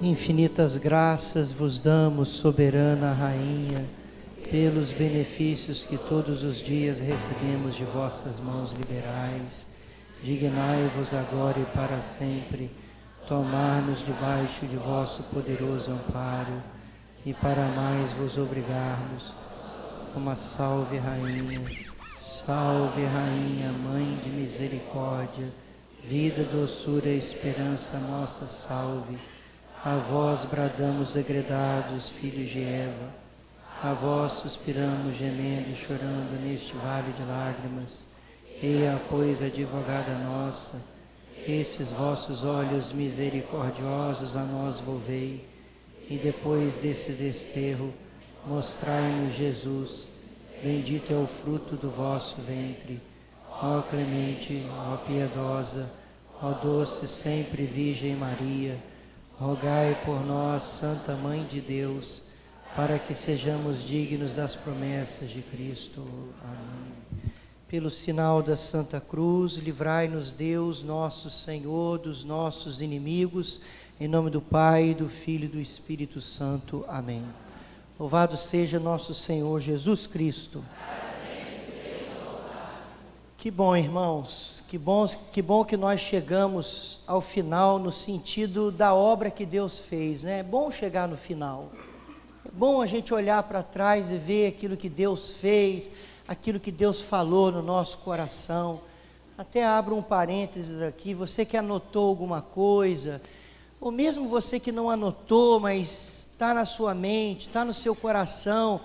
Infinitas graças vos damos, soberana Rainha, pelos benefícios que todos os dias recebemos de vossas mãos liberais. Dignai-vos agora e para sempre tomar-nos debaixo de vosso poderoso amparo, e para mais vos obrigarmos, uma salve Rainha, Mãe de misericórdia, vida, doçura e esperança nossa, salve. A vós bradamos degredados, filhos de Eva, a vós suspiramos, gemendo e chorando neste vale de lágrimas. Eia, pois, advogada nossa, esses vossos olhos misericordiosos a nós volvei, e depois desse desterro, mostrai-nos Jesus, bendito é o fruto do vosso ventre. Ó clemente, ó piedosa, ó doce sempre Virgem Maria, rogai por nós, Santa Mãe de Deus, para que sejamos dignos das promessas de Cristo. Amém. Pelo sinal da Santa Cruz, livrai-nos Deus, nosso Senhor, dos nossos inimigos, em nome do Pai, do Filho e do Espírito Santo. Amém. Louvado seja nosso Senhor Jesus Cristo. Que bom, irmãos, que bom que nós chegamos ao final no sentido da obra que Deus fez, né? É bom chegar no final, é bom a gente olhar para trás e ver aquilo que Deus fez, aquilo que Deus falou no nosso coração. Até abro um parênteses aqui, você que anotou alguma coisa, ou mesmo você que não anotou, mas está na sua mente, está no seu coração,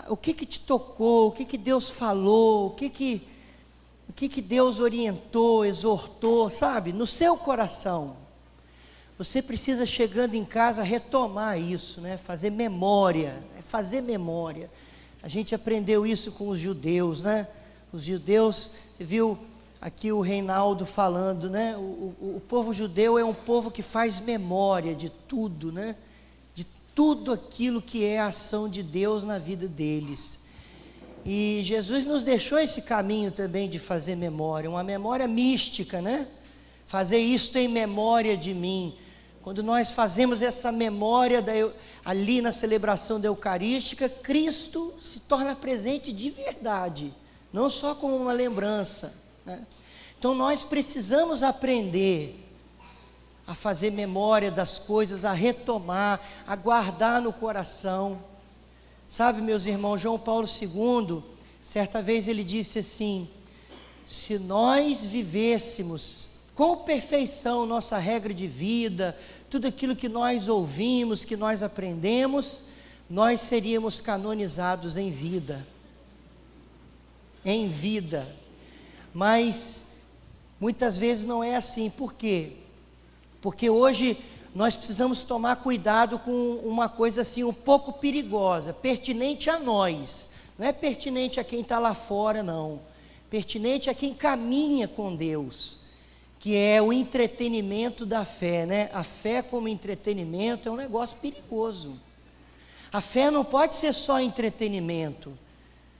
o que te tocou, o que Deus falou, o que Deus orientou, exortou, sabe? No seu coração. Você precisa, chegando em casa, retomar isso, né? Fazer memória. A gente aprendeu isso com os judeus, né? Os judeus, viu aqui o Reinaldo falando, né? O povo judeu é um povo que faz memória de tudo, né? De tudo aquilo que é a ação de Deus na vida deles. E Jesus nos deixou esse caminho também de fazer memória, uma memória mística, né? Fazer isto em memória de mim. Quando nós fazemos essa memória ali na celebração da Eucarística, Cristo se torna presente de verdade, não só como uma lembrança, né? Então nós precisamos aprender a fazer memória das coisas, a retomar, a guardar no coração. Sabe, meus irmãos, João Paulo II, certa vez ele disse assim: se nós vivêssemos com perfeição nossa regra de vida, tudo aquilo que nós ouvimos, que nós aprendemos, nós seríamos canonizados em vida. Em vida. Mas muitas vezes não é assim. Por quê? Porque hoje nós precisamos tomar cuidado com uma coisa assim um pouco perigosa, pertinente a nós, não é pertinente a quem está lá fora, não, pertinente a quem caminha com Deus, que é o entretenimento da fé, né? A fé como entretenimento é um negócio perigoso. A fé não pode ser só entretenimento,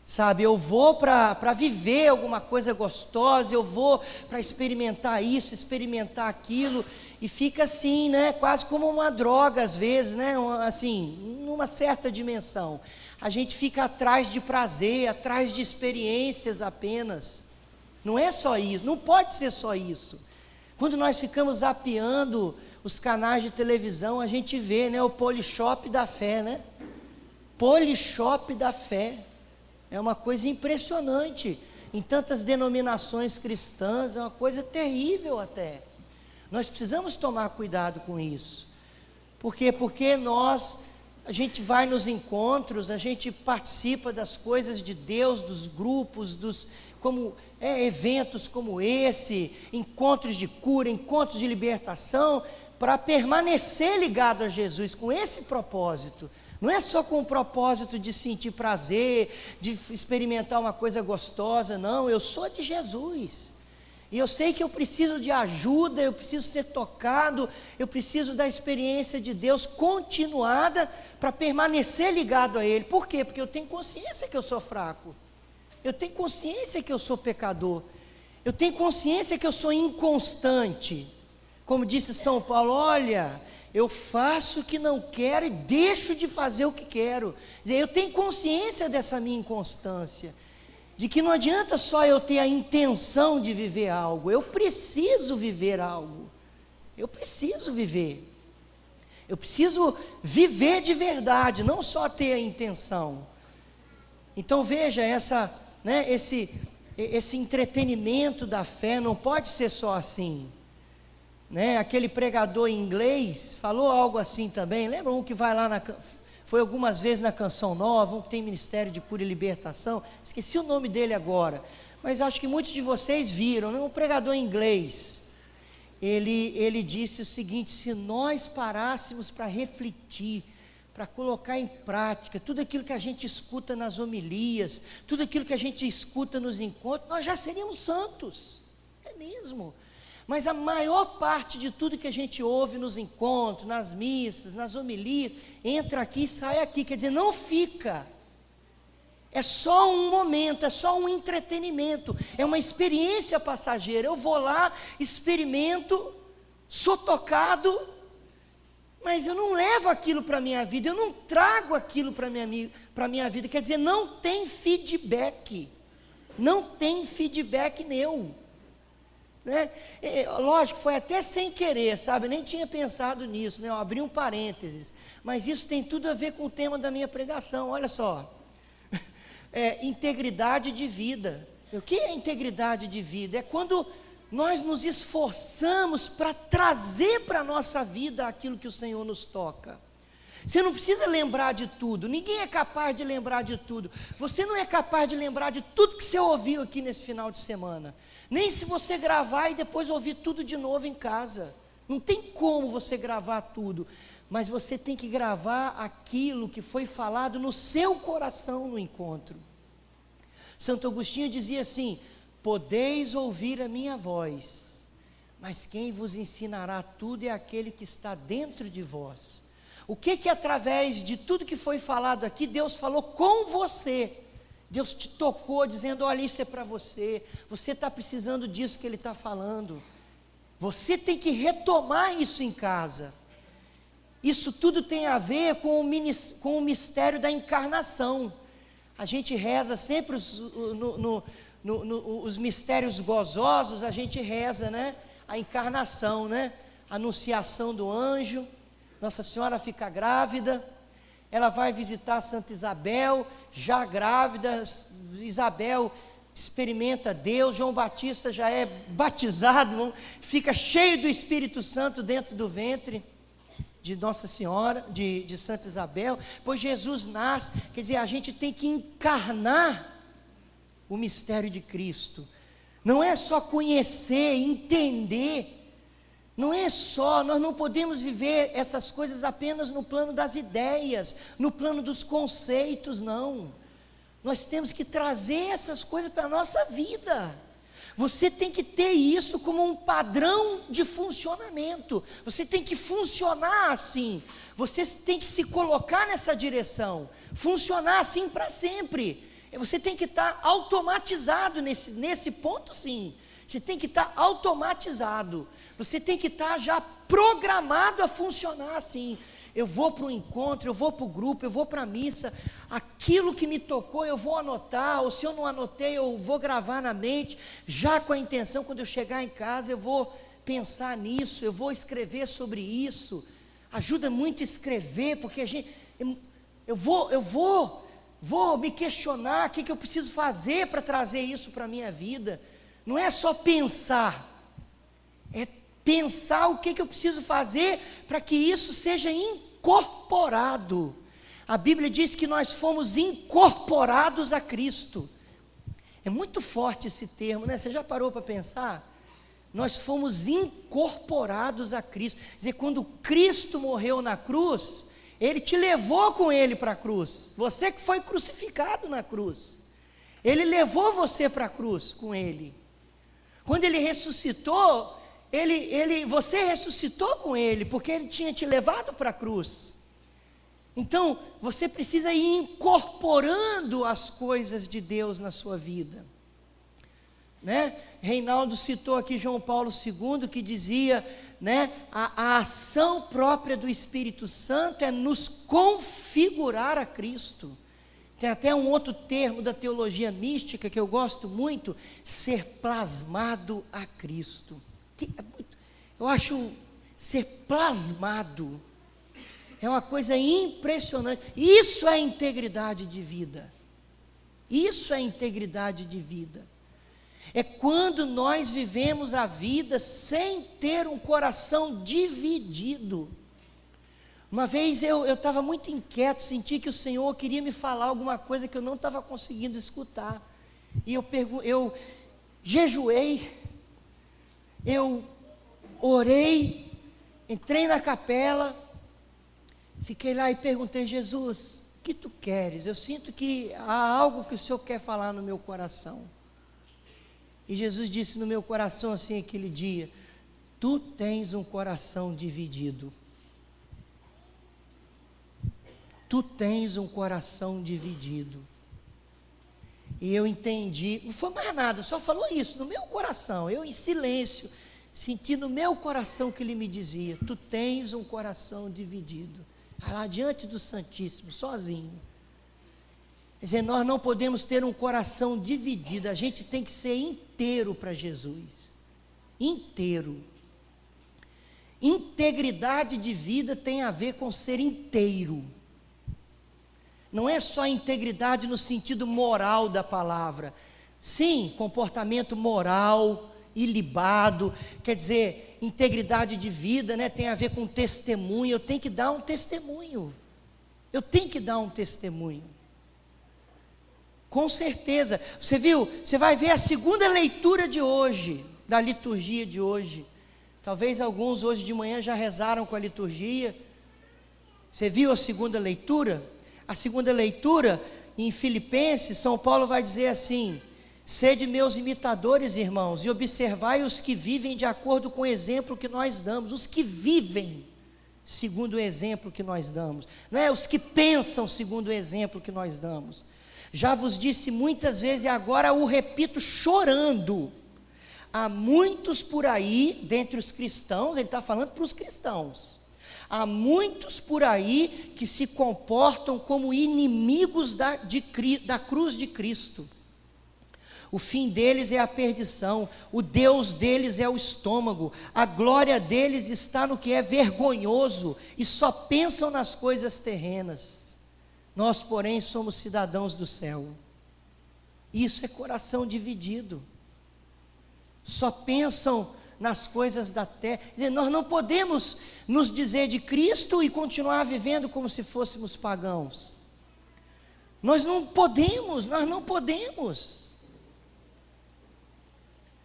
sabe? Eu vou para viver alguma coisa gostosa, eu vou para experimentar isso, experimentar aquilo, e fica assim, né? Quase como uma droga às vezes, né? Assim, numa certa dimensão. A gente fica atrás de prazer, atrás de experiências apenas. Não é só isso, não pode ser só isso. Quando nós ficamos zapeando os canais de televisão, a gente vê, né? O Polishop da fé, né? Polishop da fé. É uma coisa impressionante. Em tantas denominações cristãs, é uma coisa terrível até. Nós precisamos tomar cuidado com isso. Por quê? Porque a gente vai nos encontros, a gente participa das coisas de Deus, dos grupos, eventos como esse, encontros de cura, encontros de libertação, para permanecer ligado a Jesus com esse propósito. Não é só com o propósito de sentir prazer, de experimentar uma coisa gostosa, não. Eu sou de Jesus. E eu sei que eu preciso de ajuda, eu preciso ser tocado, eu preciso da experiência de Deus continuada para permanecer ligado a Ele. Por quê? Porque eu tenho consciência que eu sou fraco, eu tenho consciência que eu sou pecador, eu tenho consciência que eu sou inconstante, Como disse São Paulo, olha, eu faço o que não quero e deixo de fazer o que quero. Quer dizer, eu tenho consciência dessa minha inconstância, de que não adianta só eu ter a intenção de viver algo, eu preciso viver algo. Eu preciso viver. Eu preciso viver de verdade, não só ter a intenção. Então veja, esse entretenimento da fé não pode ser só assim. Aquele pregador inglês falou algo assim também. Lembra um que vai lá, foi algumas vezes na Canção Nova, um que tem Ministério de Cura e Libertação, esqueci o nome dele agora, mas acho que muitos de vocês viram, um pregador inglês. Ele disse o seguinte: se nós parássemos para refletir, para colocar em prática tudo aquilo que a gente escuta nas homilias, tudo aquilo que a gente escuta nos encontros, nós já seríamos santos. É mesmo. Mas a maior parte de tudo que a gente ouve nos encontros, nas missas, nas homilias, entra aqui e sai aqui, quer dizer, não fica. É só um momento, é só um entretenimento, é uma experiência passageira. Eu vou lá, experimento, sou tocado, mas eu não levo aquilo para a minha vida, eu não trago aquilo para a minha vida, quer dizer, não tem feedback meu. Lógico, foi até sem querer, sabe, eu nem tinha pensado nisso, eu abri um parênteses, mas isso tem tudo a ver com o tema da minha pregação. Olha só, integridade de vida. O que é integridade de vida? É quando nós nos esforçamos para trazer para a nossa vida aquilo que o Senhor nos toca. Você não precisa lembrar de tudo, ninguém é capaz de lembrar de tudo, você não é capaz de lembrar de tudo que você ouviu aqui nesse final de semana, nem se você gravar e depois ouvir tudo de novo em casa. Não tem como você gravar tudo, mas você tem que gravar aquilo que foi falado no seu coração no encontro. Santo Agostinho dizia assim: podeis ouvir a minha voz, mas quem vos ensinará tudo é aquele que está dentro de vós. O que através de tudo que foi falado aqui, Deus falou com você. Deus te tocou dizendo: olha, isso é para você está precisando disso que Ele está falando. Você tem que retomar isso em casa. Isso tudo tem a ver com o mistério da encarnação. A gente reza sempre os mistérios gozosos, a gente reza, a encarnação, a anunciação do anjo. Nossa Senhora fica grávida, ela vai visitar Santa Isabel, já grávida. Isabel experimenta Deus, João Batista já é batizado, fica cheio do Espírito Santo dentro do ventre de Nossa Senhora, de Santa Isabel. Pois Jesus nasce, quer dizer, a gente tem que encarnar o mistério de Cristo. Não é só conhecer, entender. Não é só, nós não podemos viver essas coisas apenas no plano das ideias, no plano dos conceitos, não. Nós temos que trazer essas coisas para a nossa vida. Você tem que ter isso como um padrão de funcionamento. Você tem que funcionar assim. Você tem que se colocar nessa direção. Funcionar assim para sempre. Você tem que estar automatizado nesse ponto, sim. Você tem que estar automatizado. Você tem que estar já programado a funcionar assim. Eu vou para o encontro, eu vou para o grupo, eu vou para a missa. Aquilo que me tocou eu vou anotar, ou se eu não anotei eu vou gravar na mente, já com a intenção, quando eu chegar em casa eu vou pensar nisso, eu vou escrever sobre isso. Ajuda muito escrever, porque eu vou me questionar o que eu preciso fazer para trazer isso para a minha vida. Não é só pensar, é pensar o que eu preciso fazer para que isso seja incorporado. A Bíblia diz que nós fomos incorporados a Cristo. É muito forte esse termo, Você já parou para pensar? Nós fomos incorporados a Cristo. Quer dizer, quando Cristo morreu na cruz, Ele te levou com Ele para a cruz. Você que foi crucificado na cruz, Ele levou você para a cruz com Ele. Quando Ele ressuscitou, você ressuscitou com Ele, porque Ele tinha te levado para a cruz. Então, você precisa ir incorporando as coisas de Deus na sua vida. né? Reinaldo citou aqui João Paulo II, que dizia, né, a ação própria do Espírito Santo é nos configurar a Cristo. Tem até um outro termo da teologia mística que eu gosto muito, ser plasmado a Cristo. Eu acho ser plasmado é uma coisa impressionante. Isso é integridade de vida. Isso é integridade de vida. É quando nós vivemos a vida sem ter um coração dividido. Uma vez eu estava muito inquieto, senti que o Senhor queria me falar alguma coisa que eu não estava conseguindo escutar. E eu jejuei, eu orei, entrei na capela, fiquei lá e perguntei: Jesus, o que tu queres? Eu sinto que há algo que o Senhor quer falar no meu coração. E Jesus disse no meu coração assim aquele dia: tu tens um coração dividido. Tu tens um coração dividido. E eu entendi, não foi mais nada, só falou isso no meu coração. Eu em silêncio, senti no meu coração que ele me dizia: tu tens um coração dividido. Lá diante do Santíssimo, sozinho. Quer dizer, nós não podemos ter um coração dividido, a gente tem que ser inteiro para Jesus. Inteiro. Integridade de vida tem a ver com ser inteiro. Não é só integridade no sentido moral da palavra. Sim, comportamento moral, ilibado, quer dizer, integridade de vida, né, tem a ver com testemunho. Eu tenho que dar um testemunho. Eu tenho que dar um testemunho. Com certeza. Você viu? Você vai ver a segunda leitura de hoje, da liturgia de hoje. Talvez alguns hoje de manhã já rezaram com a liturgia. Você viu a segunda leitura? A segunda leitura, em Filipenses, São Paulo vai dizer assim: sede meus imitadores, irmãos, e observai os que vivem de acordo com o exemplo que nós damos. Os que vivem segundo o exemplo que nós damos, não é os que pensam segundo o exemplo que nós damos. Já vos disse muitas vezes, e agora o repito chorando: há muitos por aí, dentre os cristãos, ele está falando para os cristãos, há muitos por aí que se comportam como inimigos da cruz de Cristo. O fim deles é a perdição, o Deus deles é o estômago, a glória deles está no que é vergonhoso, e só pensam nas coisas terrenas. Nós, porém, somos cidadãos do céu. Isso é coração dividido. Só pensam nas coisas da terra. Quer dizer, nós não podemos nos dizer de Cristo e continuar vivendo como se fôssemos pagãos. Nós não podemos.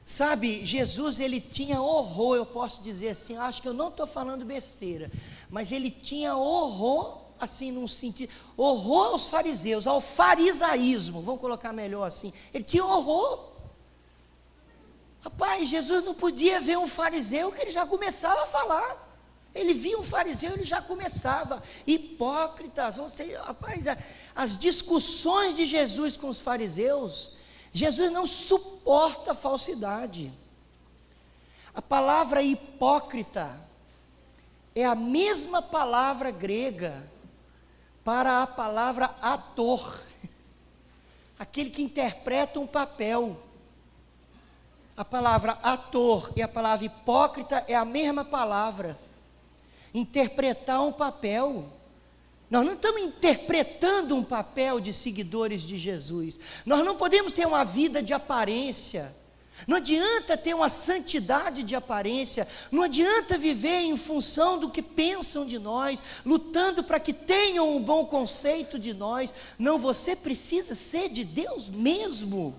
Sabe, Jesus, ele tinha horror, eu posso dizer assim, acho que eu não estou falando besteira, mas ele tinha horror, assim, num sentido, horror aos fariseus, ao farisaísmo, vamos colocar melhor assim. Ele tinha horror. Rapaz, Jesus não podia ver um fariseu que ele já começava a falar. Ele via um fariseu, ele já começava. Hipócritas, rapaz, as discussões de Jesus com os fariseus, Jesus não suporta a falsidade. A palavra hipócrita é a mesma palavra grega para a palavra ator, aquele que interpreta um papel. A palavra ator e a palavra hipócrita é a mesma palavra. Interpretar um papel. Nós não estamos interpretando um papel de seguidores de Jesus. Nós não podemos ter uma vida de aparência. Não adianta ter uma santidade de aparência. Não adianta viver em função do que pensam de nós, lutando para que tenham um bom conceito de nós. Não, você precisa ser de Deus mesmo.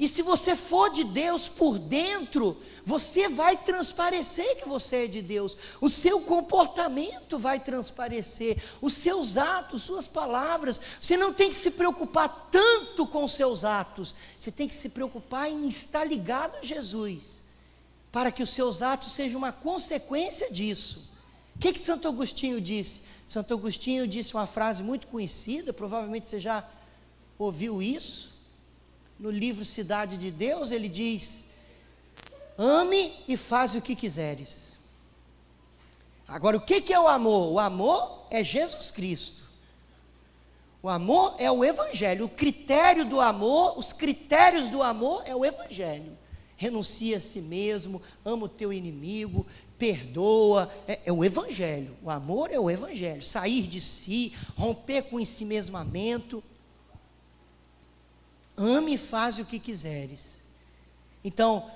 E se você for de Deus por dentro, você vai transparecer que você é de Deus. O seu comportamento vai transparecer, os seus atos, suas palavras. Você não tem que se preocupar tanto com os seus atos, você tem que se preocupar em estar ligado a Jesus, para que os seus atos sejam uma consequência disso. O que Santo Agostinho disse? Santo Agostinho disse uma frase muito conhecida, provavelmente você já ouviu isso. no livro Cidade de Deus, ele diz: ame e faz o que quiseres. Agora, o que é o amor? O amor é Jesus Cristo. O amor é o Evangelho. O critério do amor, os critérios do amor é o Evangelho. Renuncia a si mesmo, ama o teu inimigo, perdoa, é o Evangelho. O amor é o Evangelho. Sair de si, romper com o ensimesmamento. Ame e faz o que quiseres. Então,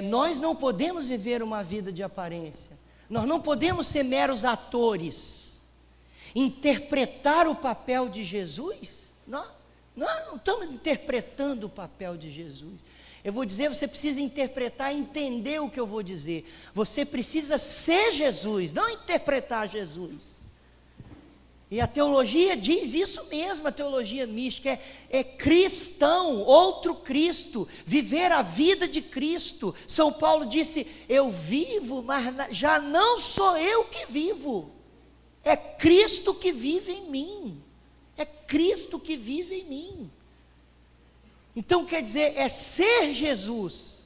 nós não podemos viver uma vida de aparência. Nós não podemos ser meros atores. Interpretar o papel de Jesus. Nós não estamos interpretando o papel de Jesus. Eu vou dizer, você precisa interpretar e entender o que eu vou dizer. Você precisa ser Jesus, não interpretar Jesus. E a teologia diz isso mesmo, a teologia mística, é cristão, outro Cristo, viver a vida de Cristo. São Paulo disse: eu vivo, mas já não sou eu que vivo, é Cristo que vive em mim, é Cristo que vive em mim. Então quer dizer, é ser Jesus,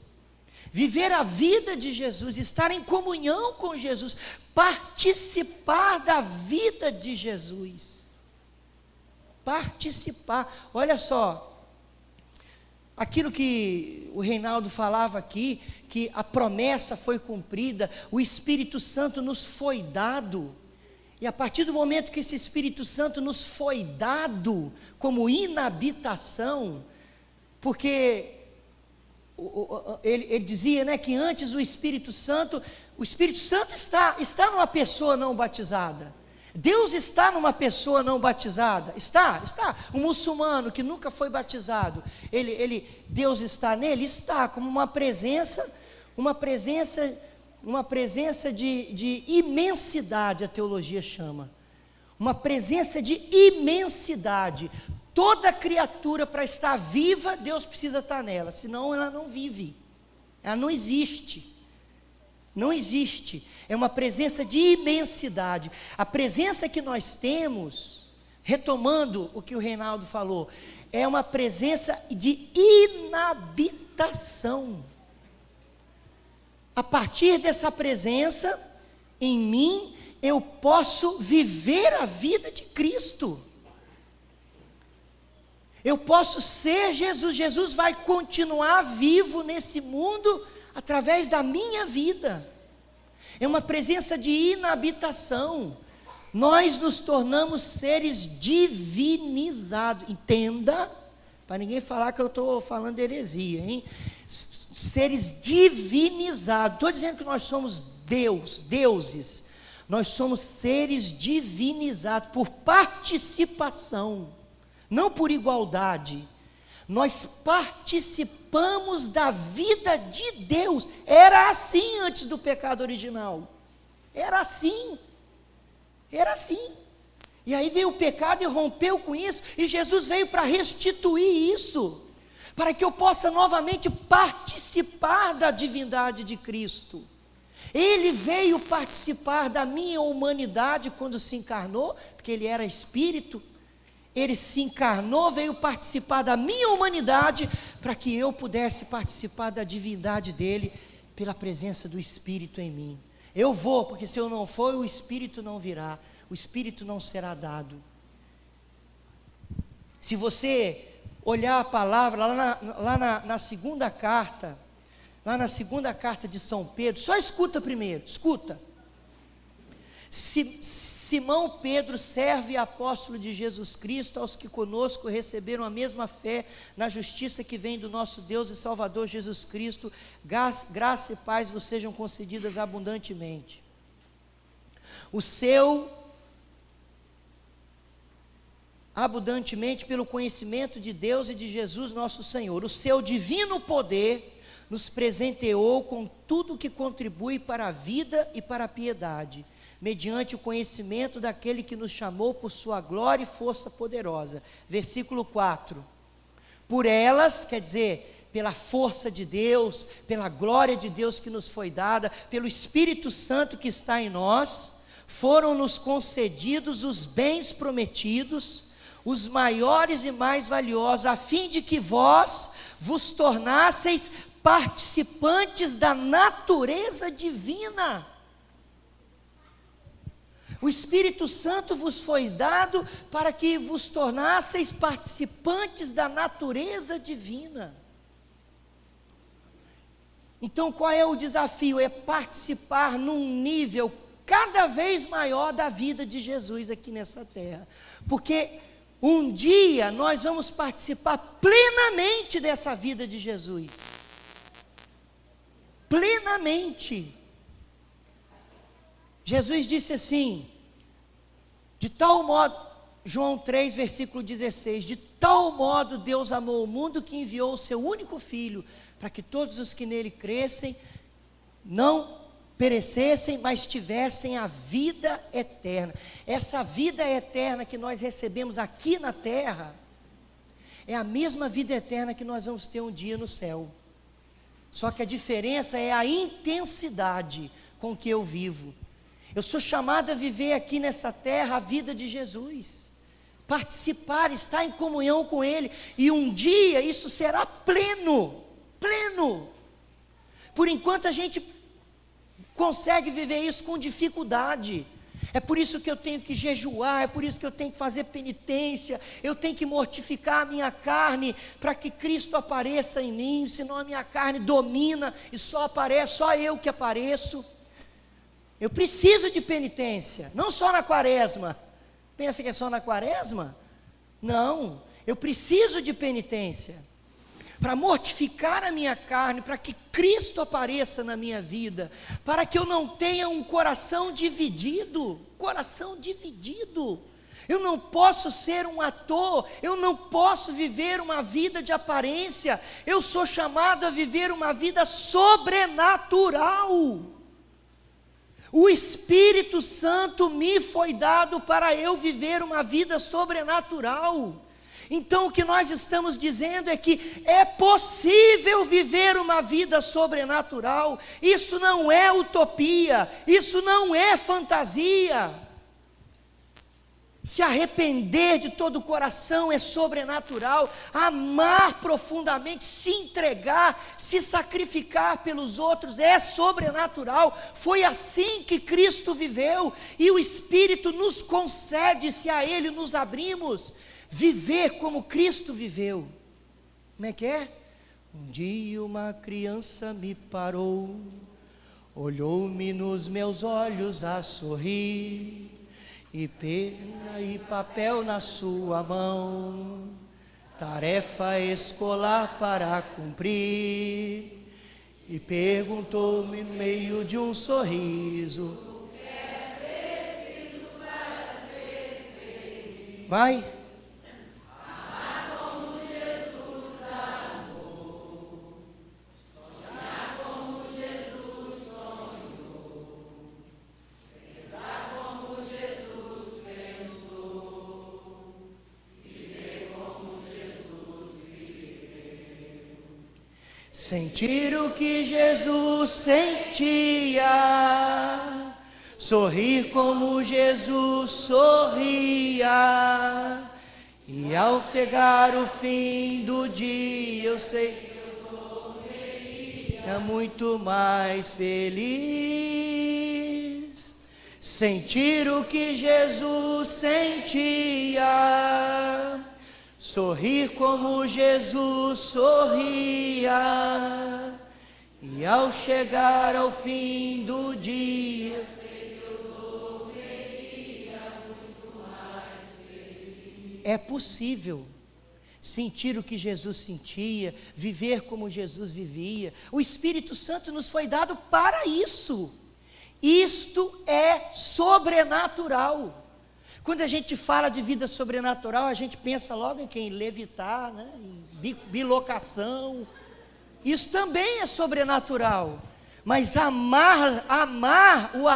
viver a vida de Jesus, estar em comunhão com Jesus, participar da vida de Jesus, participar. Olha só, aquilo que o Reinaldo falava aqui, que a promessa foi cumprida, o Espírito Santo nos foi dado, e a partir do momento que esse Espírito Santo nos foi dado como inabitação, porque ele dizia, né, que antes o Espírito Santo está numa pessoa não batizada. Deus está numa pessoa não batizada. Está. Um muçulmano que nunca foi batizado, Deus está nele? Está, como uma presença de imensidade, a teologia chama. Uma presença de imensidade. Toda criatura, para estar viva, Deus precisa estar nela, senão ela não vive, ela não existe, é uma presença de imensidade. A presença que nós temos, retomando o que o Reinaldo falou, é uma presença de inabitação. A partir dessa presença, em mim, eu posso viver a vida de Cristo. Eu posso ser Jesus. Jesus vai continuar vivo nesse mundo através da minha vida. É uma presença de inabitação. Nós nos tornamos seres divinizados. Entenda, para ninguém falar que eu estou falando heresia, hein? Seres divinizados. Estou dizendo que nós somos deuses. Nós somos seres divinizados por participação. Não por igualdade, nós participamos da vida de Deus. Era assim antes do pecado original, era assim, e aí veio o pecado e rompeu com isso, e Jesus veio para restituir isso, para que eu possa novamente participar da divindade de Cristo. Ele veio participar da minha humanidade quando se encarnou, porque ele era espírito. Ele se encarnou, veio participar da minha humanidade, para que eu pudesse participar da divindade dele, pela presença do Espírito em mim. Eu vou, porque se eu não for, o Espírito não virá, o Espírito não será dado. Se você olhar a palavra, na segunda carta de São Pedro, só escuta primeiro, escuta. Simão Pedro, servo e apóstolo de Jesus Cristo, aos que conosco receberam a mesma fé na justiça que vem do nosso Deus e Salvador Jesus Cristo, graça e paz vos sejam concedidas abundantemente. Abundantemente pelo conhecimento de Deus e de Jesus nosso Senhor. O seu divino poder nos presenteou com tudo que contribui para a vida e para a piedade, mediante o conhecimento daquele que nos chamou por sua glória e força poderosa. Versículo 4. Por elas, quer dizer, pela força de Deus, pela glória de Deus que nos foi dada, pelo Espírito Santo que está em nós, foram-nos concedidos os bens prometidos, os maiores e mais valiosos, a fim de que vós, vos tornasseis participantes da natureza divina. O Espírito Santo vos foi dado para que vos tornasseis participantes da natureza divina. Então, qual é o desafio? É participar num nível cada vez maior da vida de Jesus aqui nessa terra. Porque um dia nós vamos participar plenamente dessa vida de Jesus. Plenamente. Jesus disse assim, de tal modo, João 3, versículo 16, de tal modo Deus amou o mundo que enviou o seu único Filho, para que todos os que nele crescem, não perecessem, mas tivessem a vida eterna. Essa vida eterna que nós recebemos aqui na terra, é a mesma vida eterna que nós vamos ter um dia no céu. Só que a diferença é a intensidade com que eu vivo. Eu sou chamado a viver aqui nessa terra a vida de Jesus, participar, estar em comunhão com Ele, e um dia isso será pleno, pleno. Por enquanto a gente consegue viver isso com dificuldade. É por isso que eu tenho que jejuar, é por isso que eu tenho que fazer penitência, eu tenho que mortificar a minha carne, para que Cristo apareça em mim, senão a minha carne domina, e só eu que apareço. Eu preciso de penitência, não só na quaresma. Pensa que é só na quaresma? Não, eu preciso de penitência, para mortificar a minha carne, para que Cristo apareça na minha vida, para que eu não tenha um coração dividido. Eu não posso ser um ator, eu não posso viver uma vida de aparência, eu sou chamado a viver uma vida sobrenatural. O Espírito Santo me foi dado para eu viver uma vida sobrenatural. Então o que nós estamos dizendo é que é possível viver uma vida sobrenatural. Isso não é utopia, isso não é fantasia. Se arrepender de todo o coração é sobrenatural. Amar profundamente, se entregar, se sacrificar pelos outros é sobrenatural. Foi assim que Cristo viveu, e o Espírito nos concede, se a Ele nos abrimos, viver como Cristo viveu. Como é que é? Um dia uma criança me parou, olhou-me nos meus olhos a sorrir, e pena e papel na sua mão, tarefa escolar para cumprir, e perguntou-me no meio de um sorriso: o que é preciso para ser feliz? Vai. Amar como Jesus amou, sonhar como Jesus sonhou, pensar como Jesus sentir o que Jesus sentia, sorrir como Jesus sorria, e ao chegar o fim do dia, eu sei que eu morreria muito mais feliz. Sentir o que Jesus sentia, sorrir como Jesus sorria, e ao chegar ao fim do dia, eu sei que eu morreria muito mais feliz. É possível sentir o que Jesus sentia, viver como Jesus vivia. O Espírito Santo nos foi dado para isso. Isto é sobrenatural. Quando a gente fala de vida sobrenatural, a gente pensa logo em quem? Levitar, né? Em bilocação. Isso também é sobrenatural. Mas amar o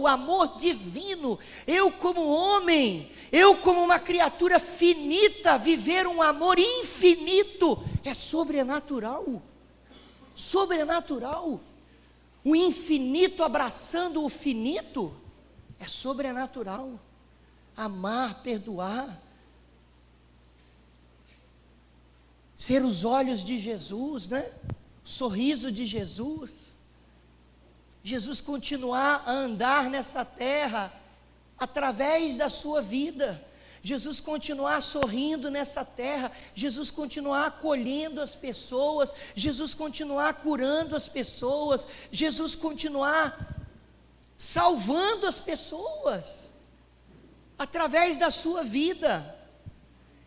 amor divino, eu como homem, eu como uma criatura finita, viver um amor infinito, é sobrenatural. Sobrenatural. O infinito abraçando o finito, é sobrenatural. Amar, perdoar. ser os olhos de Jesus, né? O sorriso de Jesus. Jesus continuar a andar nessa terra através da sua vida. Jesus continuar sorrindo nessa terra, Jesus continuar acolhendo as pessoas, Jesus continuar curando as pessoas, Jesus continuar salvando as pessoas, através da sua vida.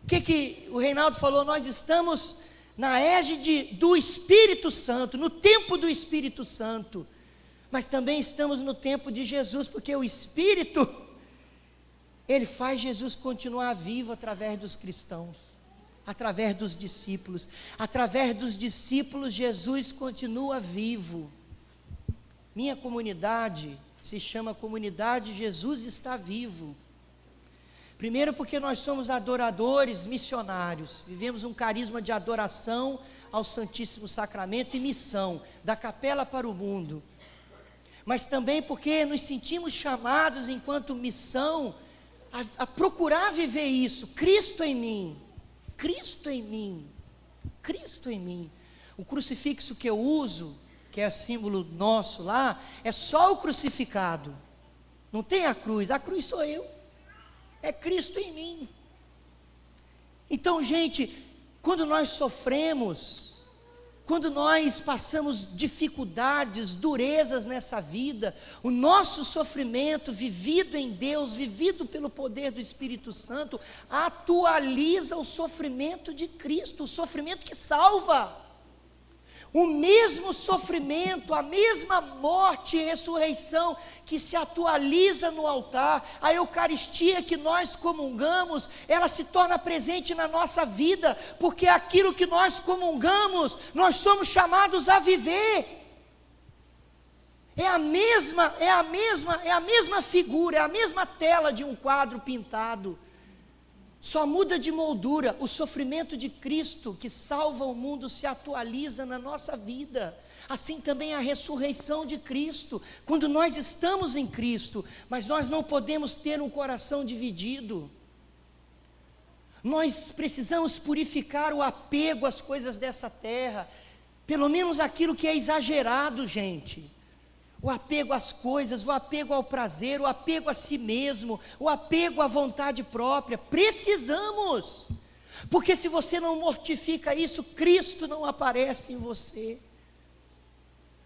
O que o Reinaldo falou? Nós estamos na égide do Espírito Santo, no tempo do Espírito Santo, mas também estamos no tempo de Jesus, porque o Espírito, ele faz Jesus continuar vivo através dos cristãos, através dos discípulos. Através dos discípulos, Jesus continua vivo. Minha comunidade se chama Comunidade Jesus Está Vivo. Primeiro porque nós somos adoradores missionários, vivemos um carisma de adoração ao Santíssimo Sacramento e missão, da capela para o mundo. Mas também porque nos sentimos chamados enquanto missão, a procurar viver isso, Cristo em mim, Cristo em mim, Cristo em mim. O crucifixo que eu uso, que é símbolo nosso lá, é só o crucificado, não tem a cruz sou eu, é Cristo em mim. Então, gente, quando nós sofremos, quando nós passamos dificuldades, durezas nessa vida, o nosso sofrimento vivido em Deus, vivido pelo poder do Espírito Santo, atualiza o sofrimento de Cristo, o sofrimento que salva. O mesmo sofrimento, a mesma morte e ressurreição que se atualiza no altar, a Eucaristia que nós comungamos, ela se torna presente na nossa vida, porque aquilo que nós comungamos, nós somos chamados a viver. É a mesma figura, é a mesma tela de um quadro pintado. Só muda de moldura. O sofrimento de Cristo que salva o mundo se atualiza na nossa vida. Assim também a ressurreição de Cristo, quando nós estamos em Cristo, mas nós não podemos ter um coração dividido. Nós precisamos purificar o apego às coisas dessa terra, pelo menos aquilo que é exagerado, gente. O apego às coisas, o apego ao prazer, o apego a si mesmo, o apego à vontade própria. Precisamos, porque se você não mortifica isso, Cristo não aparece em você.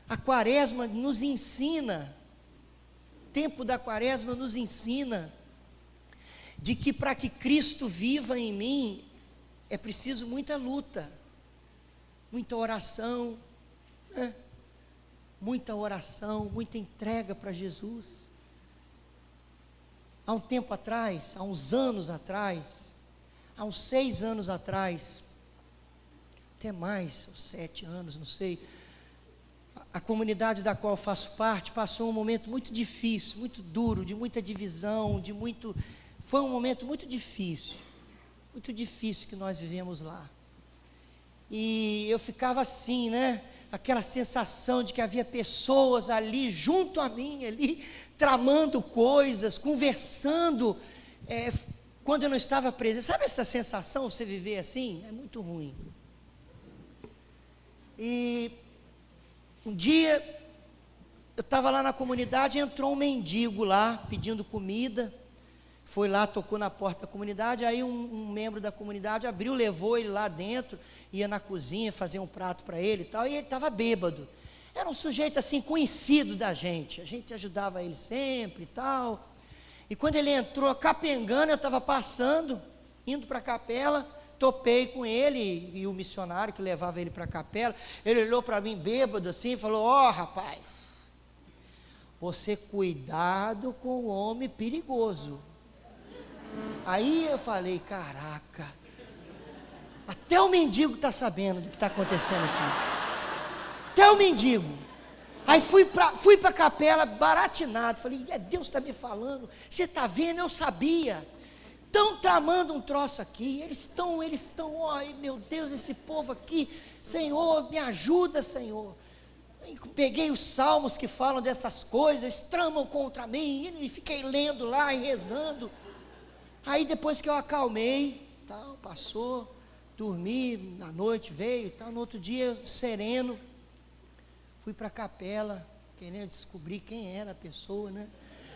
A quaresma nos ensina, o tempo da quaresma nos ensina, de que para que Cristo viva em mim, é preciso muita luta, muita oração, né? Muita oração, muita entrega para Jesus. Há um tempo atrás, há uns anos atrás, há uns 6 anos atrás, até mais, 7 anos, não sei, a comunidade da qual eu faço parte passou um momento muito difícil, muito duro, de muita divisão, foi um momento muito difícil que nós vivemos lá. E eu ficava assim, né? Aquela sensação de que havia pessoas ali, junto a mim, ali, tramando coisas, conversando, quando eu não estava presente. Sabe essa sensação, você viver assim? É muito ruim. E um dia, eu estava lá na comunidade, entrou um mendigo lá, pedindo comida, foi lá, tocou na porta da comunidade, aí um membro da comunidade abriu, levou ele lá dentro, ia na cozinha fazer um prato para ele e tal, e ele estava bêbado. Era um sujeito assim, conhecido da gente, a gente ajudava ele sempre e tal. E quando ele entrou capengando, eu estava passando, indo para a capela, topei com ele e o missionário que levava ele para a capela. Ele olhou para mim bêbado assim e falou: ó, rapaz, você cuidado com o homem perigoso. Aí eu falei: caraca, até o mendigo está sabendo do que está acontecendo aqui, até o mendigo. Aí fui para a capela baratinado, falei: Deus está me falando, você está vendo, eu sabia, estão tramando um troço aqui, eles estão, ai meu Deus, esse povo aqui, Senhor, me ajuda, Senhor. Peguei os salmos que falam dessas coisas, tramam contra mim, e fiquei lendo lá e rezando. Aí depois que eu acalmei, tal, passou, dormi, à noite veio e tal. No outro dia, sereno, fui para a capela, querendo descobrir quem era a pessoa, né?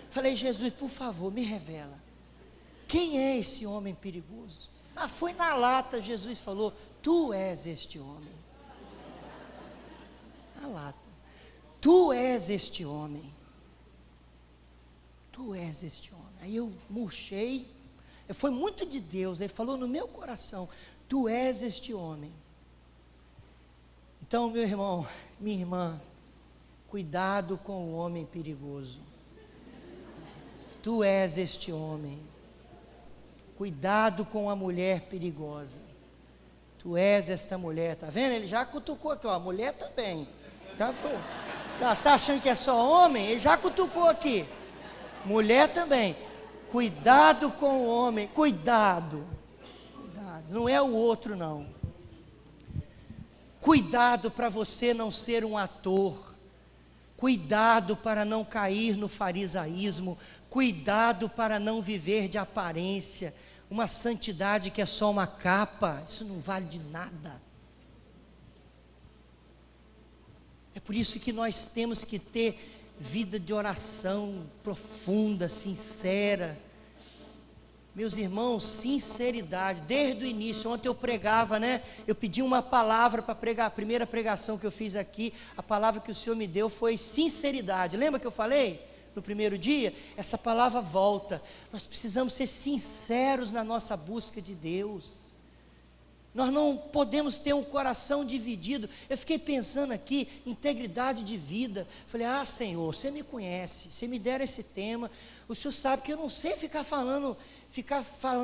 Falei, Jesus, por favor, me revela. Quem é esse homem perigoso? Ah, foi na lata, Jesus falou, tu és este homem. Na lata. Tu és este homem. Tu és este homem. Aí eu murchei. Foi muito de Deus. Ele falou no meu coração, tu és este homem. Então, meu irmão, minha irmã, cuidado com o homem perigoso. Tu és este homem. Cuidado com a mulher perigosa. Tu és esta mulher, tá vendo? Ele já cutucou aqui, ó, a mulher também. Tá, você está achando que é só homem? Ele já cutucou aqui. Mulher também. Cuidado com o homem, cuidado. Não é o outro não. Cuidado para você não ser um ator. Cuidado para não cair no farisaísmo. Cuidado para não viver de aparência. Uma santidade que é só uma capa, isso não vale de nada. É por isso que nós temos que ter vida de oração profunda, sincera. Meus irmãos, sinceridade, desde o início. Ontem eu pregava, né? Eu pedi uma palavra para pregar, a primeira pregação que eu fiz aqui, a palavra que o Senhor me deu foi sinceridade. Lembra que eu falei? No primeiro dia, essa palavra volta. Nós precisamos ser sinceros na nossa busca de Deus. Nós não podemos ter um coração dividido. Eu fiquei pensando aqui, integridade de vida. Falei, Senhor, você me conhece, você me dera esse tema. O Senhor sabe que eu não sei ficar falando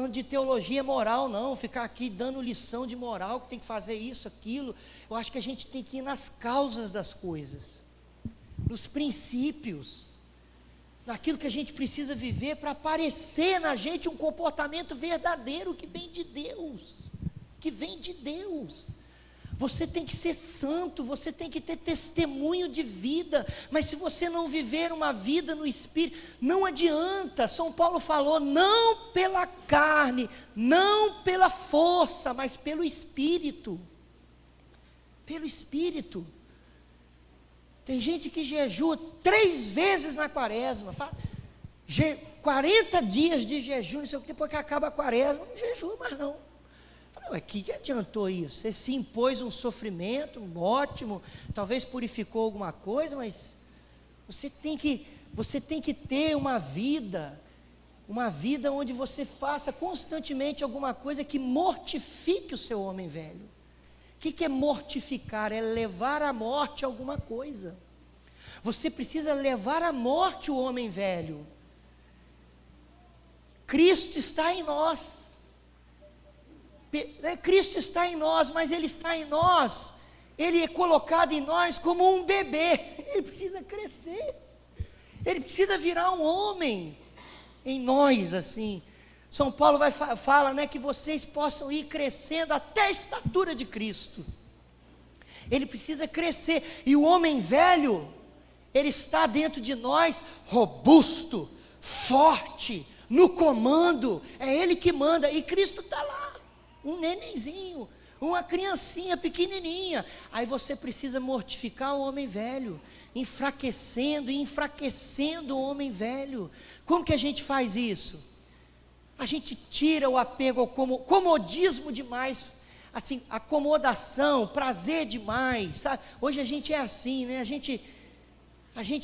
de teologia moral, não. Ficar aqui dando lição de moral, que tem que fazer isso, aquilo. Eu acho que a gente tem que ir nas causas das coisas. Nos princípios. Naquilo que a gente precisa viver para aparecer na gente um comportamento verdadeiro que vem de Deus. Que vem de Deus. Você tem que ser santo, você tem que ter testemunho de vida, mas se você não viver uma vida no Espírito, não adianta. São Paulo falou, não pela carne, não pela força, mas pelo Espírito. Pelo Espírito. Tem gente que jejua 3 vezes na quaresma, 40 dias de jejum, depois que acaba a quaresma, não jejua mais não. O que adiantou isso? Você se impôs um sofrimento, ótimo, talvez purificou alguma coisa, mas você tem que ter uma vida onde você faça constantemente alguma coisa que mortifique o seu homem velho. O que é mortificar? É levar à morte alguma coisa. Você precisa levar à morte o homem velho. Cristo está em nós. Cristo está em nós, mas Ele está em nós. Ele é colocado em nós como um bebê. Ele precisa crescer. Ele precisa virar um homem em nós, assim. São Paulo fala, né, que vocês possam ir crescendo até a estatura de Cristo. Ele precisa crescer. E o homem velho, ele está dentro de nós, robusto, forte, no comando. É Ele que manda. E Cristo está lá, um nenenzinho, uma criancinha pequenininha. Aí você precisa mortificar o homem velho, enfraquecendo o homem velho. Como que a gente faz isso? A gente tira o apego ao comodismo demais, assim, acomodação, prazer demais, sabe? Hoje a gente é assim, né? A gente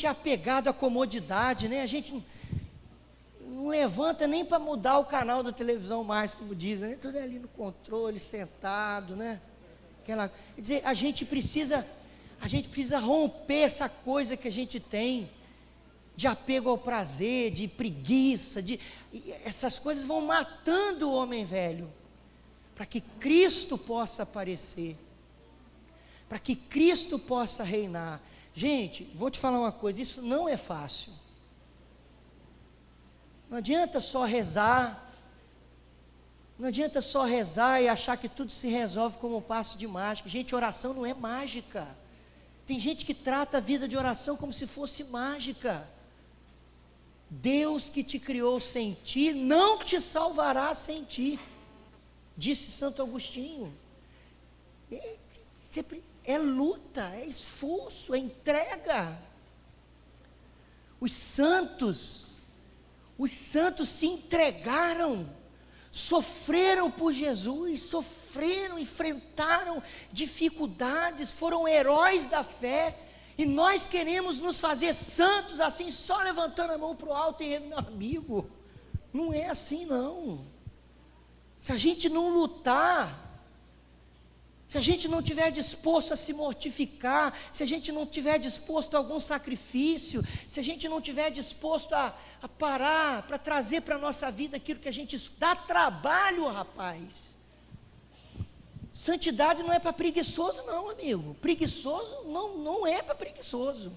é apegado à comodidade, né? A gente não levanta nem para mudar o canal da televisão mais, como dizem, né? Tudo ali no controle, sentado, né? Quer dizer, a gente precisa romper essa coisa que a gente tem, de apego ao prazer, de preguiça, essas coisas vão matando o homem velho, para que Cristo possa aparecer, para que Cristo possa reinar. Gente, vou te falar uma coisa, isso não é fácil. Não adianta só rezar, e achar que tudo se resolve como um passo de mágica. Gente, oração não é mágica. Tem gente que trata a vida de oração como se fosse mágica. Deus que te criou sem ti, não te salvará sem ti, disse Santo Agostinho. É luta, é esforço, é entrega. Os santos se entregaram, sofreram por Jesus, sofreram, enfrentaram dificuldades, foram heróis da fé, e nós queremos nos fazer santos assim, só levantando a mão para o alto e meu amigo, não é assim não. Se a gente não lutar, se a gente não estiver disposto a se mortificar, se a gente não estiver disposto a algum sacrifício, se a gente não estiver disposto a parar, para trazer para a nossa vida aquilo que a gente dá trabalho, rapaz. Santidade não é para preguiçoso não, amigo. Preguiçoso não é para preguiçoso.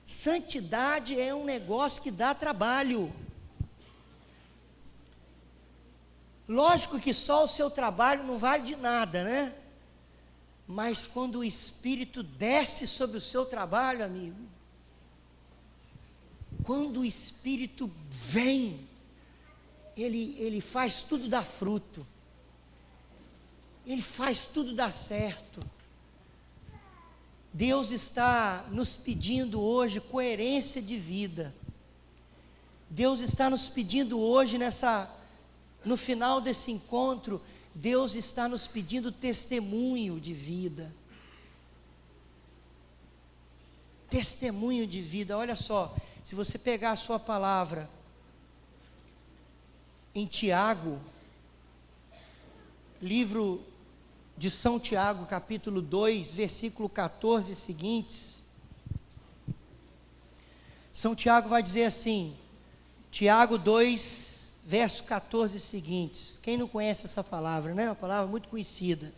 Santidade é um negócio que dá trabalho. Lógico que só o seu trabalho não vale de nada, né? Mas quando o Espírito desce sobre o seu trabalho, amigo, quando o Espírito vem, ele faz tudo dar fruto, ele faz tudo dar certo. Deus está nos pedindo hoje coerência de vida. Deus está nos pedindo hoje no final desse encontro, Deus está nos pedindo testemunho de vida. Testemunho de vida. Olha só, se você pegar a sua palavra em Tiago, livro de São Tiago, capítulo 2, versículo 14 e seguintes, São Tiago vai dizer assim, Tiago 2, verso 14 seguintes. Quem não conhece essa palavra, né? Uma palavra muito conhecida.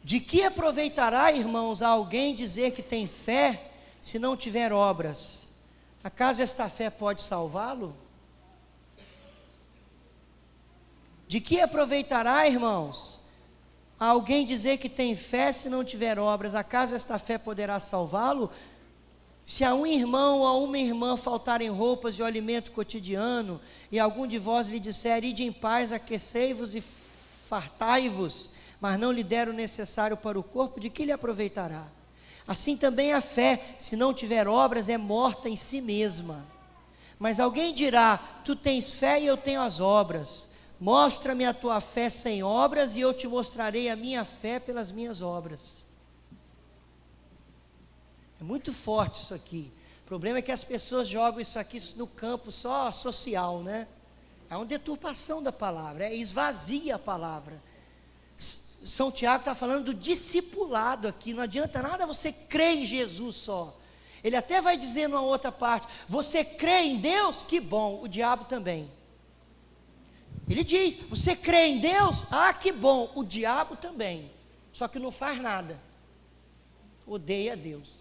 De que aproveitará, irmãos, a alguém dizer que tem fé, se não tiver obras? Acaso esta fé pode salvá-lo? De que aproveitará, irmãos, a alguém dizer que tem fé, se não tiver obras? Acaso esta fé poderá salvá-lo? Se a um irmão ou a uma irmã faltarem roupas e o alimento cotidiano, e algum de vós lhe disser, ide em paz, aquecei-vos e fartai-vos, mas não lhe der o necessário para o corpo, de que lhe aproveitará? Assim também a fé, se não tiver obras, é morta em si mesma. Mas alguém dirá, tu tens fé e eu tenho as obras. Mostra-me a tua fé sem obras, e eu te mostrarei a minha fé pelas minhas obras. É muito forte isso aqui. O problema é que as pessoas jogam isso aqui no campo só social, né? É uma deturpação da palavra, esvazia a palavra. São Tiago está falando do discipulado aqui. Não adianta nada você crer em Jesus só. Ele até vai dizer numa outra parte, você crê em Deus? Que bom, o diabo também. Ele diz, você crê em Deus? Ah, que bom, o diabo também. Só que não faz nada. Odeia Deus.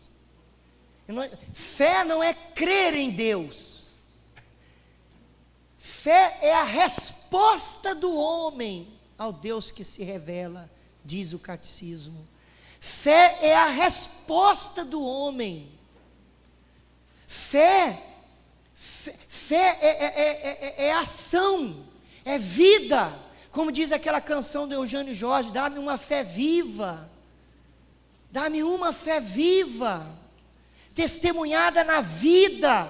Fé não é crer em Deus. Fé é a resposta do homem ao Deus que se revela, diz o catecismo. Fé é a resposta do homem. Fé é ação, é vida. Como diz aquela canção do Eugênio Jorge, dá-me uma fé viva. Dá-me uma fé viva. Testemunhada na vida,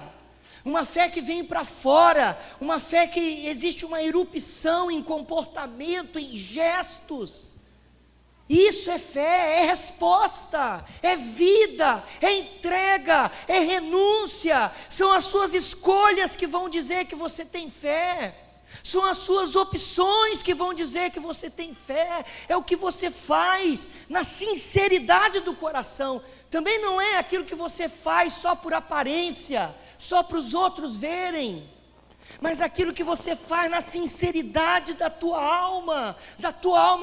uma fé que vem para fora, uma fé que existe uma erupção em comportamento, em gestos. Isso é fé, é resposta, é vida, é entrega, é renúncia. São as suas escolhas que vão dizer que você tem fé. São as suas opções que vão dizer que você tem fé. É o que você faz na sinceridade do coração. Também não é aquilo que você faz só por aparência, só para os outros verem, mas aquilo que você faz na sinceridade da tua alma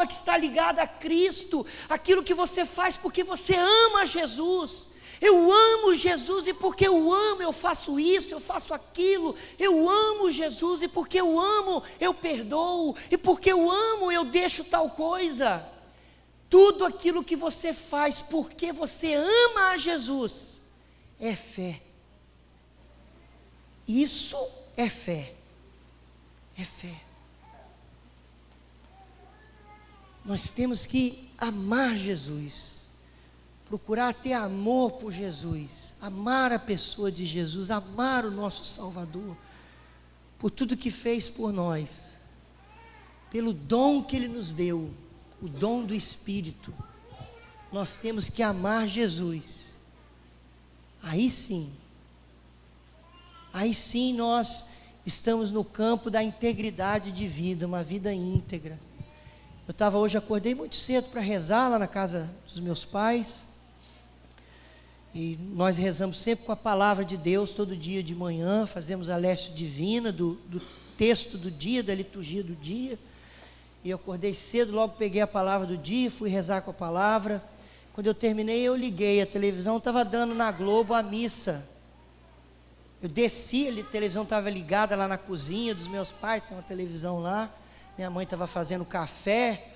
que está ligada a Cristo, aquilo que você faz porque você ama Jesus. Eu amo Jesus e porque eu amo eu faço isso, eu faço aquilo. Eu amo Jesus e porque eu amo eu perdoo, e porque eu amo eu deixo tal coisa. Tudo aquilo que você faz porque você ama a Jesus é fé. Isso é fé. É fé. Nós temos que amar Jesus, procurar ter amor por Jesus, amar a pessoa de Jesus, amar o nosso Salvador, por tudo que fez por nós, pelo dom que Ele nos deu, o dom do Espírito. Nós temos que amar Jesus. Aí sim nós estamos no campo da integridade de vida, uma vida íntegra. Acordei muito cedo para rezar lá na casa dos meus pais, e nós rezamos sempre com a palavra de Deus, todo dia de manhã, fazemos a leste divina do texto do dia, da liturgia do dia, e eu acordei cedo, logo peguei a palavra do dia, fui rezar com a palavra. Quando eu terminei, eu liguei, a televisão estava dando na Globo a missa. Eu desci, a televisão estava ligada lá na cozinha dos meus pais, tem uma televisão lá. Minha mãe estava fazendo café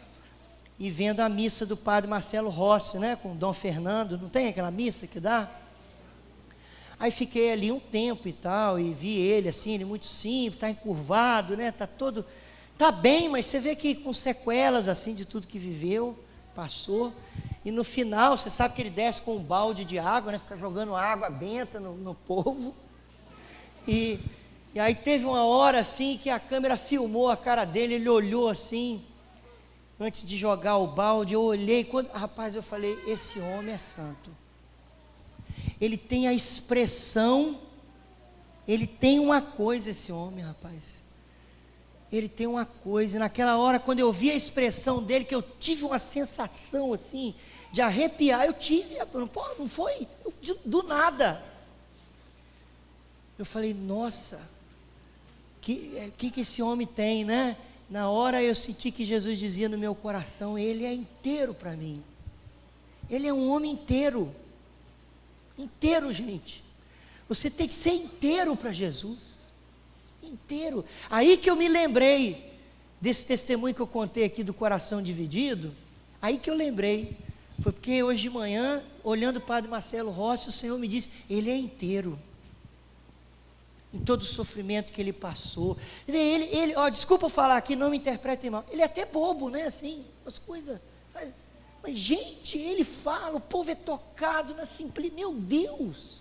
e vendo a missa do padre Marcelo Rossi, né, com Dom Fernando. Não tem aquela missa que dá? Aí fiquei ali um tempo e tal, e vi ele assim, ele muito simples, está encurvado, né, está bem, mas você vê que com sequelas assim de tudo que viveu, passou. E no final, você sabe que ele desce com um balde de água, né, fica jogando água benta no povo. E aí teve uma hora assim que a câmera filmou a cara dele, ele olhou assim, antes de jogar o balde, eu olhei, rapaz, eu falei, esse homem é santo. Ele tem a expressão, ele tem uma coisa, esse homem, rapaz. Ele tem uma coisa, e naquela hora, quando eu vi a expressão dele, que eu tive uma sensação assim, de arrepiar, não foi, do nada. Eu falei, nossa, que esse homem tem, né? Na hora eu senti que Jesus dizia no meu coração, ele é inteiro para mim. Ele é um homem inteiro. Inteiro, gente. Você tem que ser inteiro para Jesus. Inteiro. Aí que eu me lembrei desse testemunho que eu contei aqui do coração dividido. Aí que eu lembrei. Foi porque hoje de manhã, olhando o padre Marcelo Rossi, o Senhor me disse, ele é inteiro. Em todo o sofrimento que ele passou. Ele desculpa eu falar aqui, não me interpretem mal. Ele é até bobo, né? Assim, as coisas. Mas, gente, ele fala, o povo é tocado na simplicidade. Meu Deus!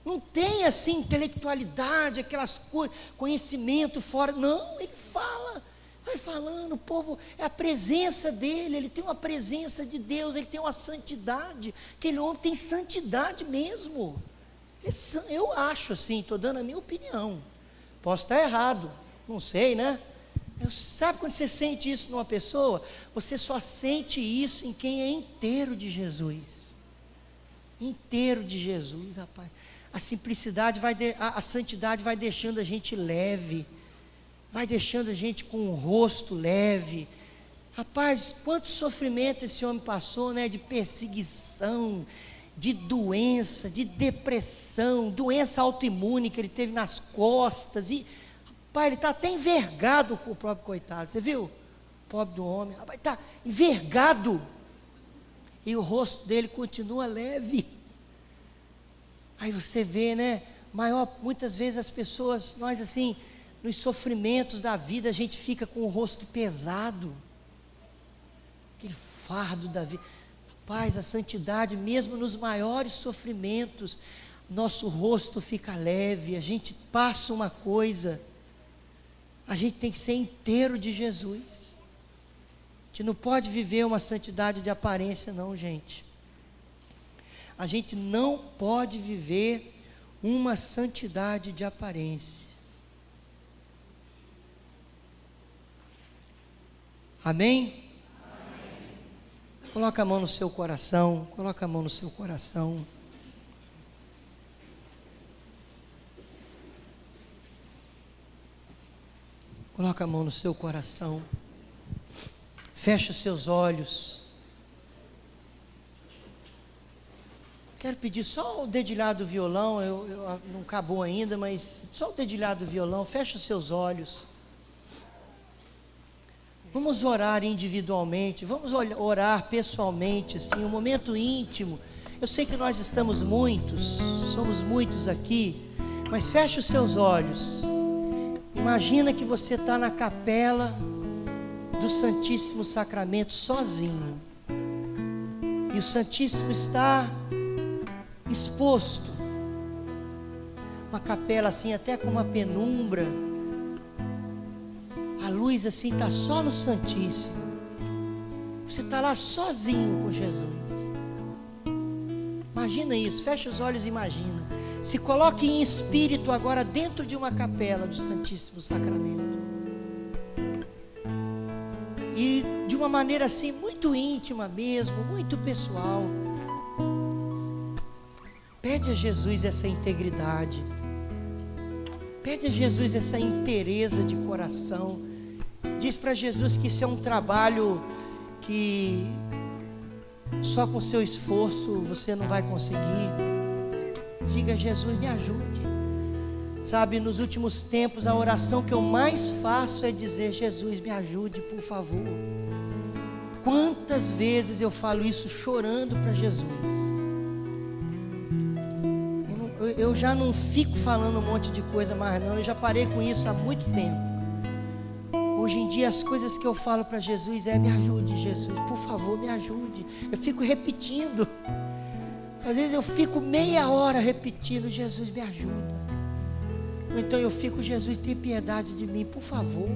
Não tem assim intelectualidade, aquelas coisas, conhecimento fora. Não, ele fala, vai falando, o povo, é a presença dele, ele tem uma presença de Deus, ele tem uma santidade. Aquele homem tem santidade mesmo. Eu acho assim, estou dando a minha opinião. Posso estar errado, não sei, né? Sabe quando você sente isso numa pessoa? Você só sente isso em quem é inteiro de Jesus. Inteiro de Jesus, rapaz. A simplicidade a santidade vai deixando a gente leve, vai deixando a gente com o rosto leve. Rapaz, quanto sofrimento esse homem passou, né? De perseguição, de doença, de depressão, doença autoimune que ele teve nas costas, e rapaz, ele está até envergado com o próprio coitado, você viu? Pobre do homem, rapaz, está envergado, e o rosto dele continua leve. Aí você vê, né, muitas vezes as pessoas, nós assim, nos sofrimentos da vida, a gente fica com o rosto pesado, aquele fardo da vida. Rapaz, a santidade, mesmo nos maiores sofrimentos, nosso rosto fica leve, a gente passa uma coisa, a gente tem que ser inteiro de Jesus. A gente não pode viver uma santidade de aparência não, gente. A gente não pode viver uma santidade de aparência. Amém? Coloca a mão no seu coração, coloca a mão no seu coração. Coloca a mão no seu coração. Feche os seus olhos. Quero pedir só o dedilhado do violão, não acabou ainda, mas só o dedilhado do violão, feche os seus olhos. Vamos orar individualmente, vamos orar pessoalmente, assim, um momento íntimo. Eu sei que nós somos muitos aqui, mas feche os seus olhos. Imagina que você está na capela do Santíssimo Sacramento sozinho. E o Santíssimo está exposto. Uma capela assim, até com uma penumbra. A luz assim está só no Santíssimo. Você está lá sozinho com Jesus. Imagina isso, fecha os olhos e imagina. Se coloque em espírito agora dentro de uma capela do Santíssimo Sacramento. E de uma maneira assim, muito íntima mesmo, muito pessoal. Pede a Jesus essa integridade. Pede a Jesus essa inteireza de coração. Diz para Jesus que isso é um trabalho que só com seu esforço você não vai conseguir. Diga a Jesus, me ajude. Sabe, nos últimos tempos a oração que eu mais faço é dizer: Jesus, me ajude, por favor. Quantas vezes eu falo isso chorando para Jesus. Eu já não fico falando um monte de coisa mais não, eu já parei com isso há muito tempo. Hoje em dia as coisas que eu falo para Jesus é: me ajude, Jesus, por favor, me ajude. Eu fico repetindo. Às vezes eu fico meia hora repetindo: Jesus, me ajuda. Então eu fico: Jesus, tem piedade de mim, por favor.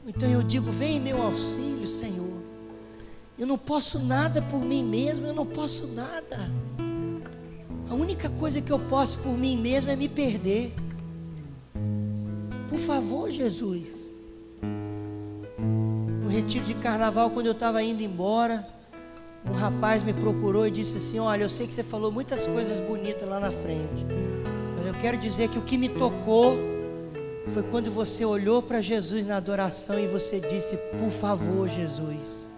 Então eu digo: vem em meu auxílio, Senhor. Eu não posso nada por mim mesmo, eu não posso nada. A única coisa que eu posso por mim mesmo é me perder. Por favor, Jesus. No retiro de carnaval, quando eu estava indo embora, um rapaz me procurou e disse assim: olha, eu sei que você falou muitas coisas bonitas lá na frente, mas eu quero dizer que o que me tocou foi quando você olhou para Jesus na adoração e você disse: por favor, Jesus.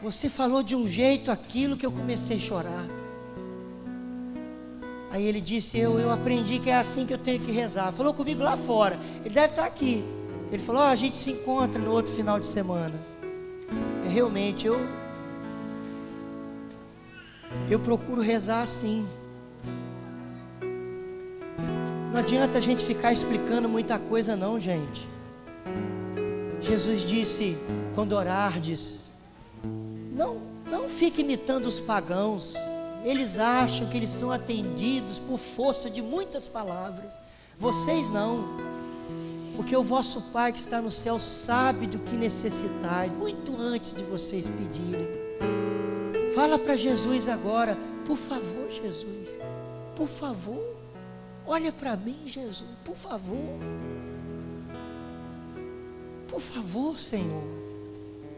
Você falou de um jeito aquilo que eu comecei a chorar. Aí ele disse: eu aprendi que é assim que eu tenho que rezar. Falou comigo lá fora. Ele deve estar aqui. Ele falou: a gente se encontra no outro final de semana. Realmente eu procuro rezar assim. Não adianta a gente ficar explicando muita coisa não, gente. Jesus disse: quando orardes, não fique imitando os pagãos. Eles acham que eles são atendidos por força de muitas palavras. Vocês não. Porque o vosso Pai que está no céu sabe do que necessitais, muito antes de vocês pedirem. Fala para Jesus agora: por favor, Jesus, por favor, olha para mim, Jesus, por favor. Por favor, Senhor,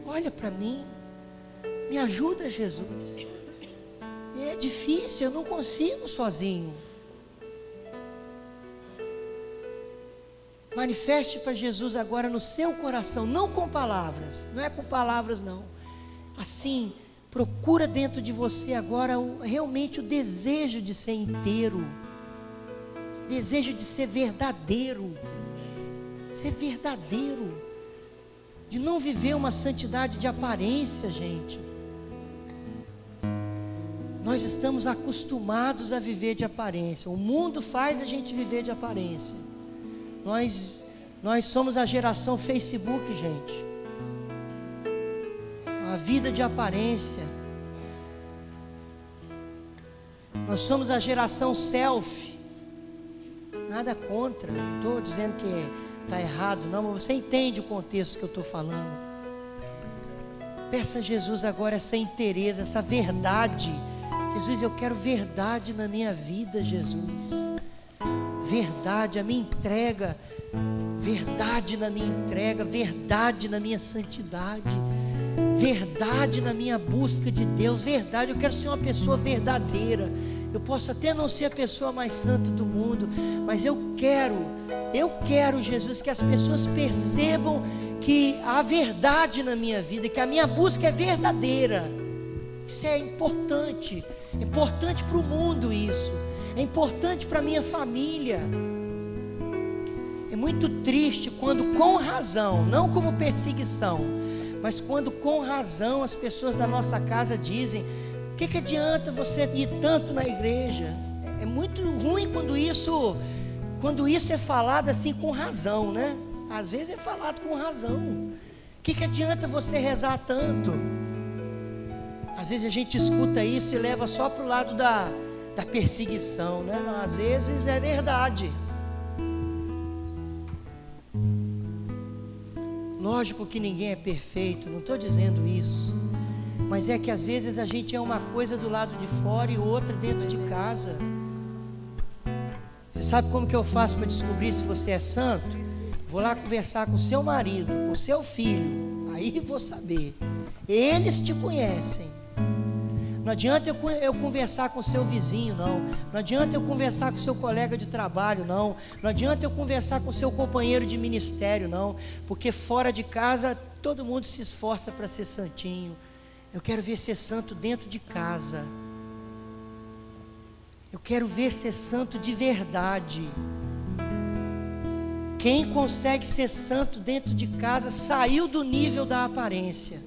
olha para mim. Me ajuda, Jesus. É difícil, eu não consigo sozinho. Manifeste para Jesus agora no seu coração, não com palavras, não é com palavras não. Assim, procura dentro de você agora realmente o desejo de ser inteiro, desejo de ser verdadeiro, de não viver uma santidade de aparência, gente. Nós estamos acostumados a viver de aparência. O mundo faz a gente viver de aparência. Nós somos a geração Facebook, gente. A vida de aparência. Nós somos a geração selfie. Nada contra. Não estou dizendo que está errado, não. Mas você entende o contexto que eu estou falando. Peça a Jesus agora essa inteireza, essa verdade. Jesus, eu quero verdade na minha vida, Jesus. Verdade, a minha entrega. Verdade na minha entrega. Verdade na minha santidade. Verdade na minha busca de Deus. Verdade, eu quero ser uma pessoa verdadeira. Eu posso até não ser a pessoa mais santa do mundo, mas eu quero, Jesus, que as pessoas percebam que há verdade na minha vida, que a minha busca é verdadeira. Isso é importante. É importante para o mundo isso. É importante para a minha família. É muito triste quando com razão, não como perseguição, mas quando com razão as pessoas da nossa casa dizem: o que adianta você ir tanto na igreja? É muito ruim quando isso é falado assim com razão, né? Às vezes é falado com razão. O que adianta você rezar tanto? Às vezes a gente escuta isso e leva só para o lado da perseguição, né? Não, às vezes é verdade. Lógico que ninguém é perfeito, não estou dizendo isso. Mas é que às vezes a gente é uma coisa do lado de fora e outra dentro de casa. Você sabe como que eu faço para descobrir se você é santo? Vou lá conversar com o seu marido, com o seu filho. Aí vou saber. Eles te conhecem. Não adianta eu conversar com o seu vizinho, não. Não adianta eu conversar com o seu colega de trabalho, não. Não adianta eu conversar com o seu companheiro de ministério, não. Porque fora de casa todo mundo se esforça para ser santinho. Eu quero ver ser santo dentro de casa. Eu quero ver ser santo de verdade. Quem consegue ser santo dentro de casa saiu do nível da aparência.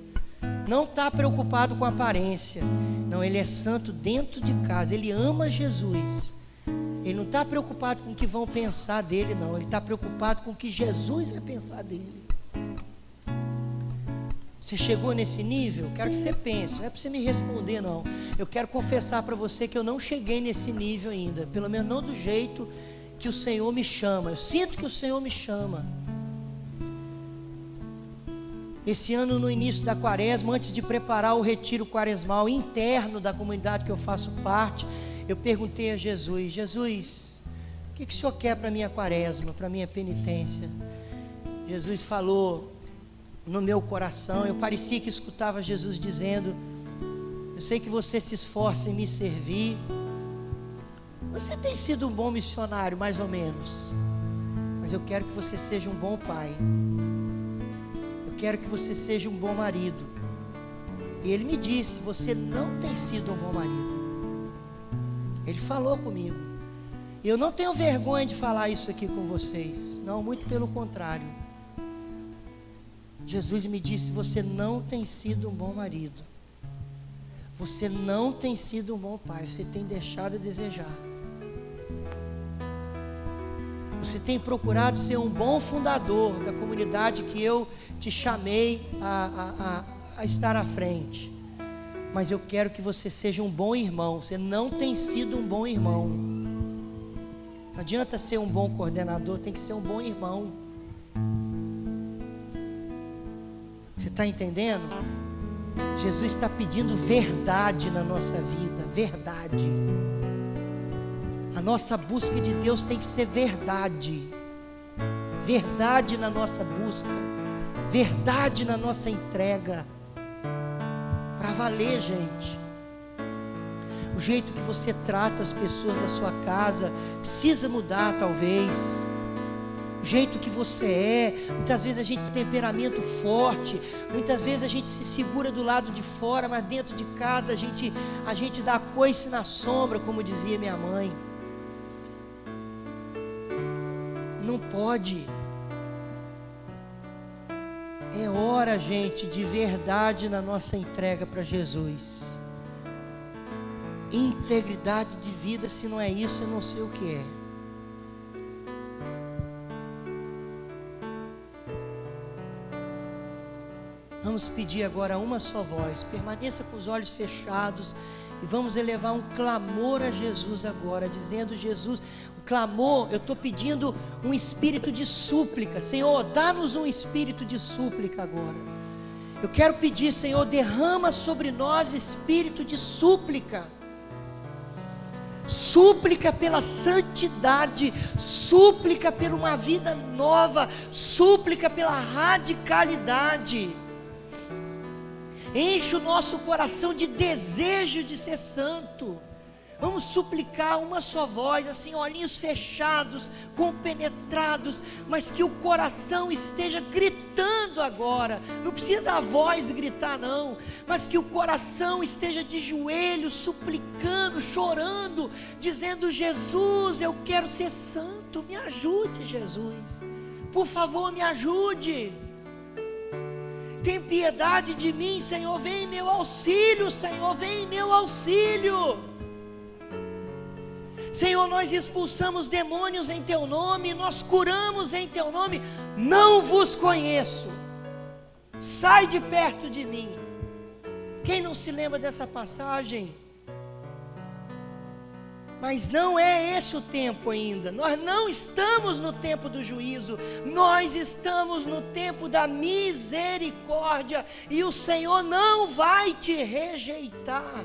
Não está preocupado com a aparência. Não, ele é santo dentro de casa. Ele ama Jesus. Ele não está preocupado com o que vão pensar dele, não. Ele está preocupado com o que Jesus vai pensar dele. Você chegou nesse nível? Quero que você pense. Não é para você me responder, não. Eu quero confessar para você que eu não cheguei nesse nível ainda. Pelo menos não do jeito que o Senhor me chama. Eu sinto que o Senhor me chama. Esse ano, no início da quaresma, antes de preparar o retiro quaresmal interno da comunidade que eu faço parte, eu perguntei a Jesus: Jesus, o que o Senhor quer para a minha quaresma, para a minha penitência? Jesus falou no meu coração, eu parecia que escutava Jesus dizendo: eu sei que você se esforça em me servir, você tem sido um bom missionário, mais ou menos, mas eu quero que você seja um bom pai. Quero que você seja um bom marido. E ele me disse: você não tem sido um bom marido. Ele falou comigo. E eu não tenho vergonha de falar isso aqui com vocês. Não, muito pelo contrário. Jesus me disse: você não tem sido um bom marido. Você não tem sido um bom pai. Você tem deixado a desejar. Você tem procurado ser um bom fundador da comunidade que eu te chamei a estar à frente. Mas eu quero que você seja um bom irmão. Você não tem sido um bom irmão. Não adianta ser um bom coordenador, tem que ser um bom irmão. Você está entendendo? Jesus está pedindo verdade na nossa vida. Verdade. A nossa busca de Deus tem que ser verdade. Verdade na nossa busca. Verdade na nossa entrega. Para valer, gente. O jeito que você trata as pessoas da sua casa precisa mudar, talvez. O jeito que você é. Muitas vezes a gente tem temperamento forte. Muitas vezes a gente se segura do lado de fora, mas dentro de casa a gente dá coice na sombra, como dizia minha mãe. Não pode. É hora, gente, de verdade na nossa entrega para Jesus. Integridade de vida, se não é isso, eu não sei o que é. Vamos pedir agora uma só voz. Permaneça com os olhos fechados e vamos elevar um clamor a Jesus agora, dizendo: Jesus, clamor, eu estou pedindo um espírito de súplica. Senhor, dá-nos um espírito de súplica agora. Eu quero pedir, Senhor, derrama sobre nós espírito de súplica. Súplica pela santidade, súplica por uma vida nova, súplica pela radicalidade. Enche o nosso coração de desejo de ser santo. Vamos suplicar uma só voz, assim, olhinhos fechados, compenetrados, mas que o coração esteja gritando agora. Não precisa a voz gritar, não, mas que o coração esteja de joelhos, suplicando, chorando, dizendo: Jesus, eu quero ser santo, me ajude, Jesus, por favor, me ajude. Tem piedade de mim, Senhor, vem em meu auxílio, Senhor, vem em meu auxílio. Senhor, nós expulsamos demônios em Teu nome, nós curamos em Teu nome. Não vos conheço, sai de perto de mim. Quem não se lembra dessa passagem? Mas não é esse o tempo ainda. Nós não estamos no tempo do juízo, nós estamos no tempo da misericórdia, e o Senhor não vai te rejeitar.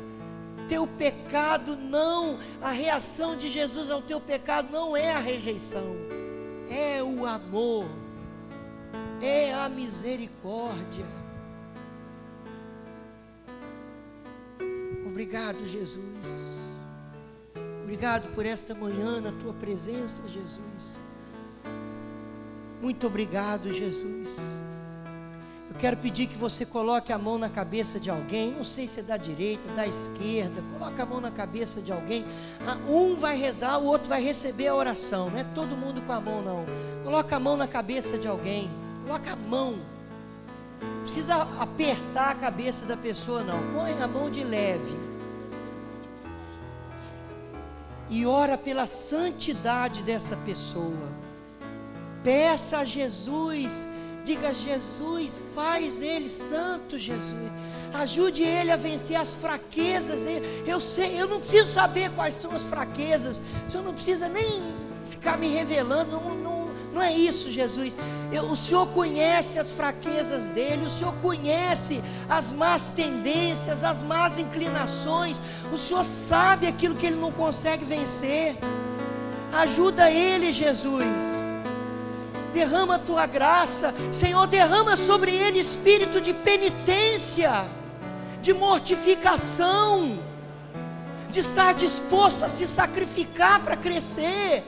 Teu pecado não, a reação de Jesus ao teu pecado não é a rejeição, é o amor, é a misericórdia. Obrigado, Jesus. Obrigado por esta manhã na tua presença, Jesus. Muito obrigado, Jesus. Eu quero pedir que você coloque a mão na cabeça de alguém. Não sei se é da direita, da esquerda. Coloca a mão na cabeça de alguém. Um vai rezar, o outro vai receber a oração. Não é todo mundo com a mão, não. Coloca a mão na cabeça de alguém. Coloca a mão. Não precisa apertar a cabeça da pessoa, não. Põe a mão de leve. E ora pela santidade dessa pessoa. Peça a Jesus, diga: Jesus, faz ele santo, Jesus. Ajude ele a vencer as fraquezas dele. Eu sei, eu não preciso saber quais são as fraquezas. O Senhor não precisa nem ficar me revelando. Não é isso, Jesus. O Senhor conhece as fraquezas dele, o Senhor conhece as más tendências, as más inclinações, o Senhor sabe aquilo que ele não consegue vencer. Ajuda ele, Jesus. Derrama a tua graça, Senhor, derrama sobre ele espírito de penitência, de mortificação, de estar disposto a se sacrificar para crescer.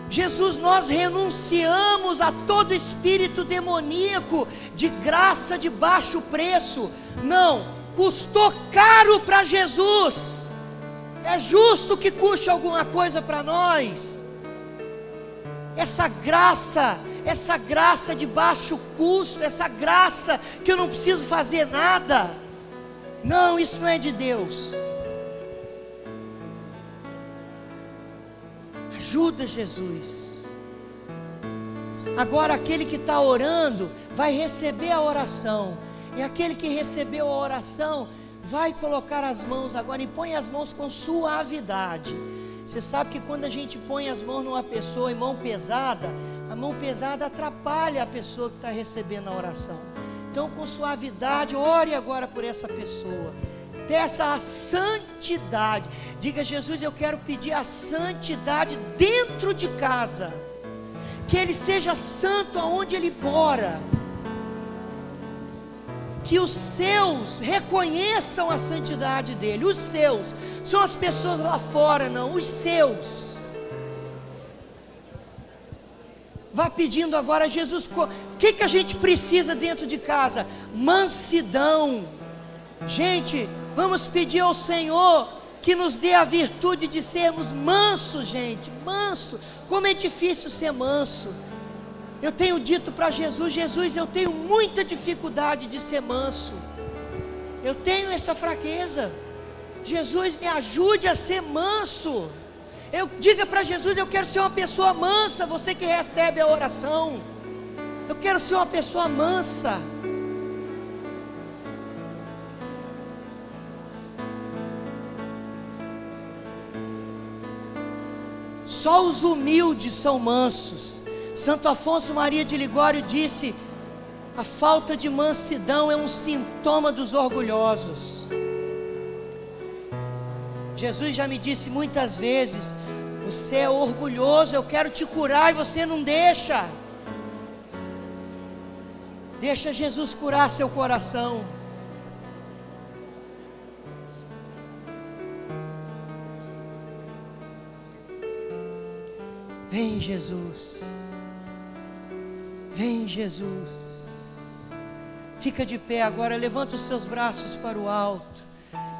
Jesus, nós renunciamos a todo espírito demoníaco de graça de baixo preço. Não, custou caro para Jesus. É justo que custe alguma coisa para nós. Essa graça de baixo custo, essa graça que eu não preciso fazer nada. Não, isso não é de Deus. Ajuda, Jesus. Agora aquele que está orando vai receber a oração, e aquele que recebeu a oração vai colocar as mãos agora, e põe as mãos com suavidade. Você sabe que quando a gente põe as mãos numa pessoa em mão pesada, a mão pesada atrapalha a pessoa que está recebendo a oração. Então, com suavidade, ore agora por essa pessoa. Peça a santidade. Diga: Jesus, eu quero pedir a santidade dentro de casa. Que ele seja santo aonde ele mora. Que os seus reconheçam a santidade dele. Os seus, são as pessoas lá fora, não, os seus. Vá pedindo agora: Jesus, o que a gente precisa dentro de casa? Mansidão. Gente, vamos pedir ao Senhor que nos dê a virtude de sermos mansos, gente, manso. Como é difícil ser manso. Eu tenho dito para Jesus: Jesus, eu tenho muita dificuldade de ser manso. Eu tenho essa fraqueza. Jesus, me ajude a ser manso. Diga para Jesus: eu quero ser uma pessoa mansa. Você que recebe a oração, eu quero ser uma pessoa mansa. Só os humildes são mansos. Santo Afonso Maria de Ligório disse: a falta de mansidão é um sintoma dos orgulhosos. Jesus já me disse muitas vezes: você é orgulhoso, eu quero te curar, e você não deixa. Deixa Jesus curar seu coração. Vem, Jesus. Vem, Jesus. Fica de pé agora, levanta os seus braços para o alto.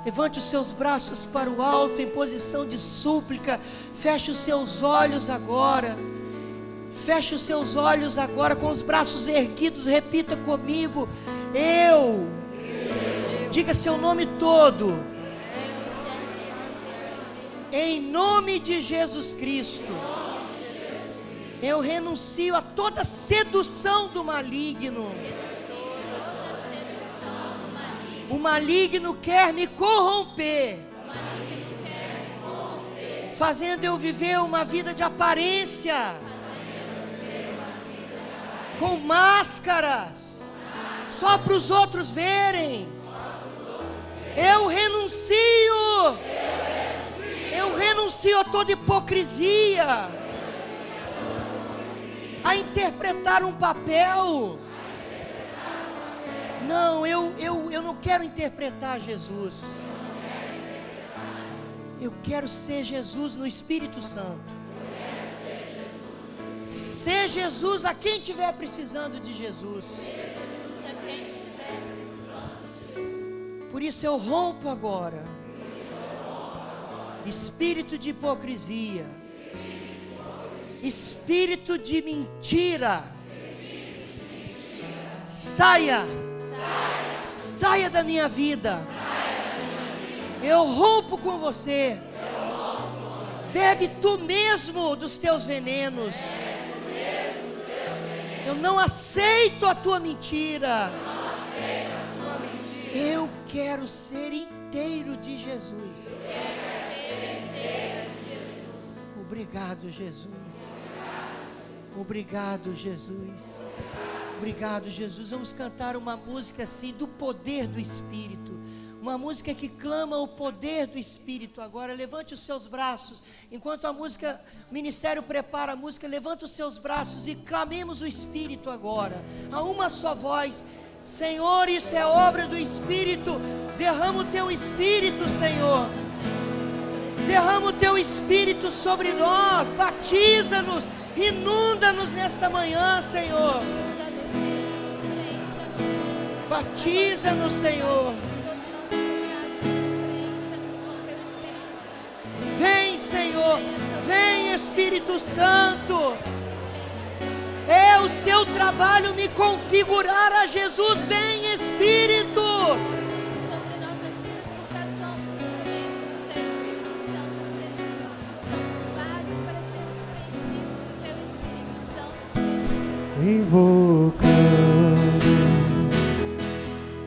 Levante os seus braços para o alto em posição de súplica. Feche os seus olhos agora. Feche os seus olhos agora com os braços erguidos. Repita comigo: eu Diga seu nome todo. Em nome de Jesus Cristo. Eu renuncio a toda sedução do maligno. O maligno quer me corromper, fazendo eu viver uma vida de aparência, com máscaras, só para os outros verem. Eu renuncio a toda hipocrisia, a interpretar um papel. Não, eu não quero interpretar Jesus. Eu quero ser Jesus no Espírito Santo. Ser Jesus a quem estiver precisando de Jesus. Por isso eu rompo agora espírito de hipocrisia, espírito de mentira. Saia da minha vida. Eu rompo com você. Bebe tu mesmo dos teus venenos. Eu não aceito a tua mentira. Eu quero ser inteiro de Jesus. Obrigado, Jesus. Obrigado, Jesus. Obrigado, Jesus. Vamos cantar uma música assim, do poder do Espírito. Uma música que clama o poder do Espírito agora. Levante os seus braços. Enquanto o ministério prepara a música, levante os seus braços e clamemos o Espírito agora. A uma só voz. Senhor, isso é obra do Espírito. Derrama o teu Espírito, Senhor. Derrama o teu Espírito sobre nós. Batiza-nos. Inunda-nos nesta manhã, Senhor. Batiza-nos, Senhor. Vem, Senhor. Vem, Espírito Santo. É o seu trabalho me configurar a Jesus. Vem, Espírito. Sobre nossas vidas, por causa do Espírito Santo, Senhor. Somos pagos para sermos preenchidos do teu Espírito Santo, Senhor. Invocando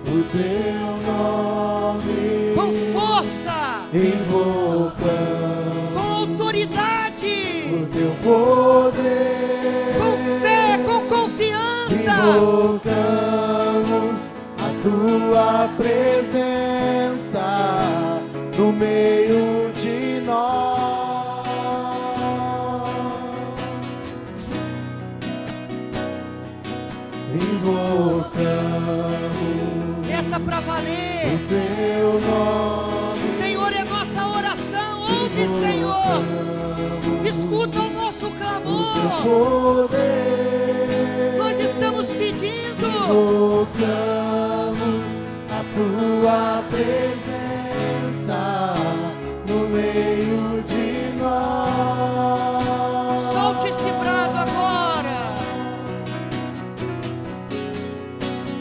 o teu nome Com força. Invocando Com autoridade. o teu poder. Com fé, com confiança. Invocamos a tua presença no meio de nós. Invocamos Essa pra valer. o teu nome. Senhor, é nossa oração. Ouve, Senhor. Escuta o nosso clamor. Poder. Nós estamos pedindo. Invocamos a tua presença no meio de nós. Solte esse brado agora.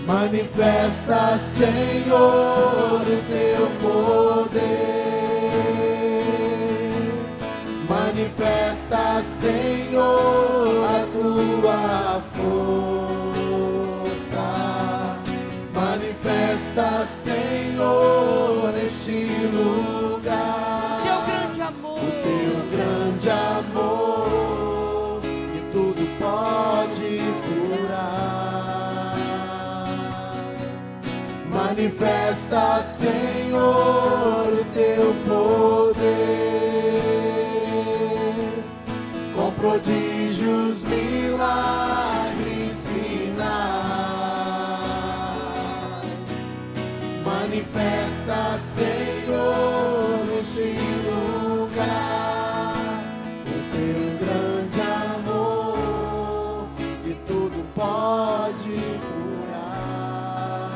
Manifesta, Senhor, o teu poder. Manifesta, Senhor, a tua força. Manifesta, Senhor, neste lugar. Teu grande amor. O teu grande amor que tudo pode curar. Manifesta, Senhor, o teu poder com prodígios, milagres, sinais. Manifesta, Senhor, neste lugar o teu grande amor que tudo pode curar.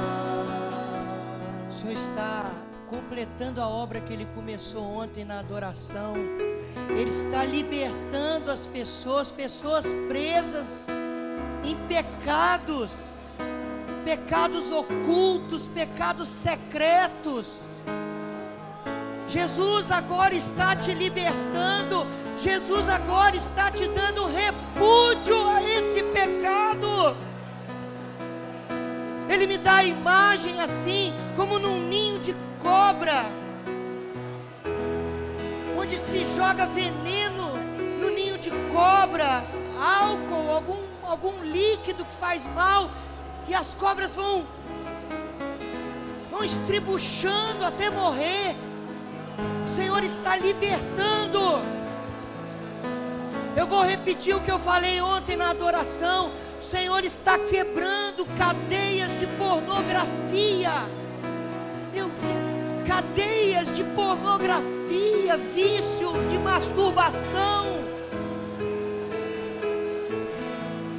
O Senhor está completando a obra que Ele começou ontem na adoração. Ele está libertando as pessoas presas em pecados, pecados ocultos, pecados secretos. Jesus agora está te libertando. Jesus agora está te dando repúdio a esse pecado. Ele me dá a imagem assim, como num ninho de cobra, onde se joga veneno no ninho de cobra, álcool, algum líquido que faz mal, e as cobras vão estribuchando até morrer. O Senhor está libertando. Eu vou repetir o que eu falei ontem na adoração. O Senhor está quebrando cadeias de pornografia. Meu Deus, cadeias de pornografia, vício de masturbação.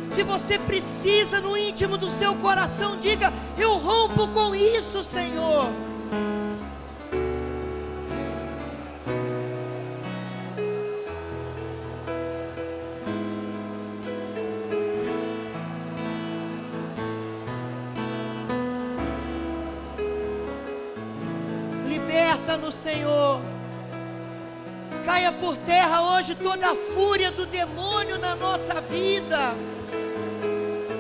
Se você precisa no íntimo do seu coração, diga: eu rompo com isso, Senhor. Liberta-nos, Senhor. Caia por terra hoje toda a fúria do demônio na nossa vida.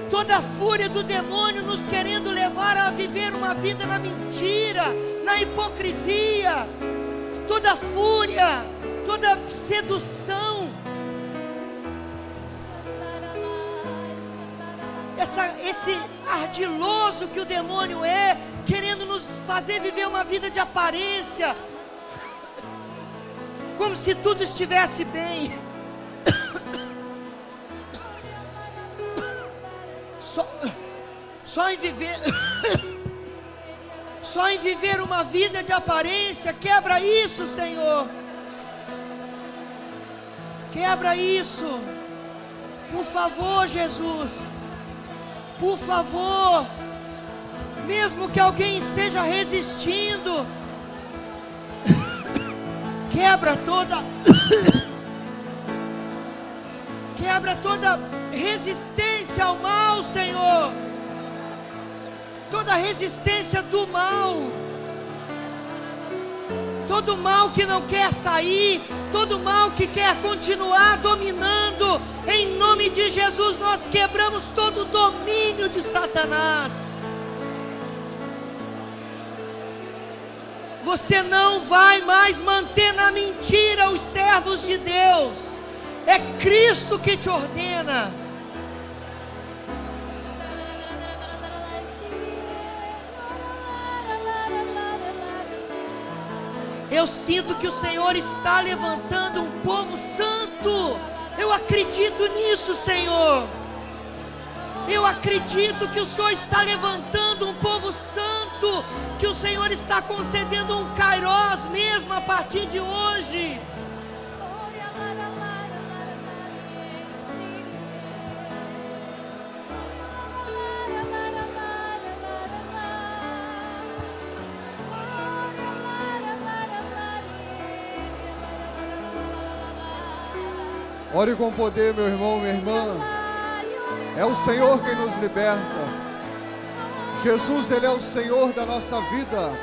Toda a fúria do demônio nos querendo levar a viver uma vida na mentira, na hipocrisia. Toda a fúria, toda a sedução. Esse ardiloso que o demônio é, querendo nos fazer viver uma vida de aparência, como se tudo estivesse bem. Só em viver uma vida de aparência. Quebra isso, Senhor. Quebra isso. Por favor, Jesus. Por favor. Mesmo que alguém esteja resistindo, quebra toda resistência ao mal, Senhor. Toda resistência do mal. Todo mal que não quer sair, todo mal que quer continuar dominando, em nome de Jesus nós quebramos todo o domínio de Satanás. Você não vai mais manter na mentira os servos de Deus. É Cristo que te ordena. Eu sinto que o Senhor está levantando um povo santo. Eu acredito nisso, Senhor. Eu acredito que o Senhor está levantando um povo santo, que o Senhor está concedendo um kairós mesmo a partir de hoje. Ore com poder, meu irmão, minha irmã. É o Senhor quem nos liberta. Jesus, Ele é o Senhor da nossa vida.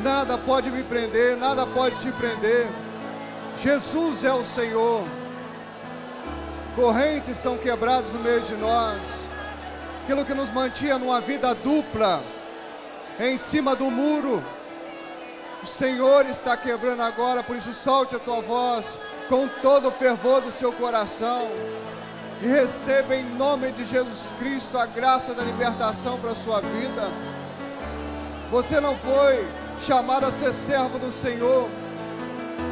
Nada pode me prender, nada pode te prender. Jesus é o Senhor. Correntes são quebradas no meio de nós. Aquilo que nos mantinha numa vida dupla, em cima do muro, o Senhor está quebrando agora. Por isso solte a tua voz com todo o fervor do seu coração e receba em nome de Jesus Cristo a graça da libertação para a sua vida. Você não foi chamado a ser servo do Senhor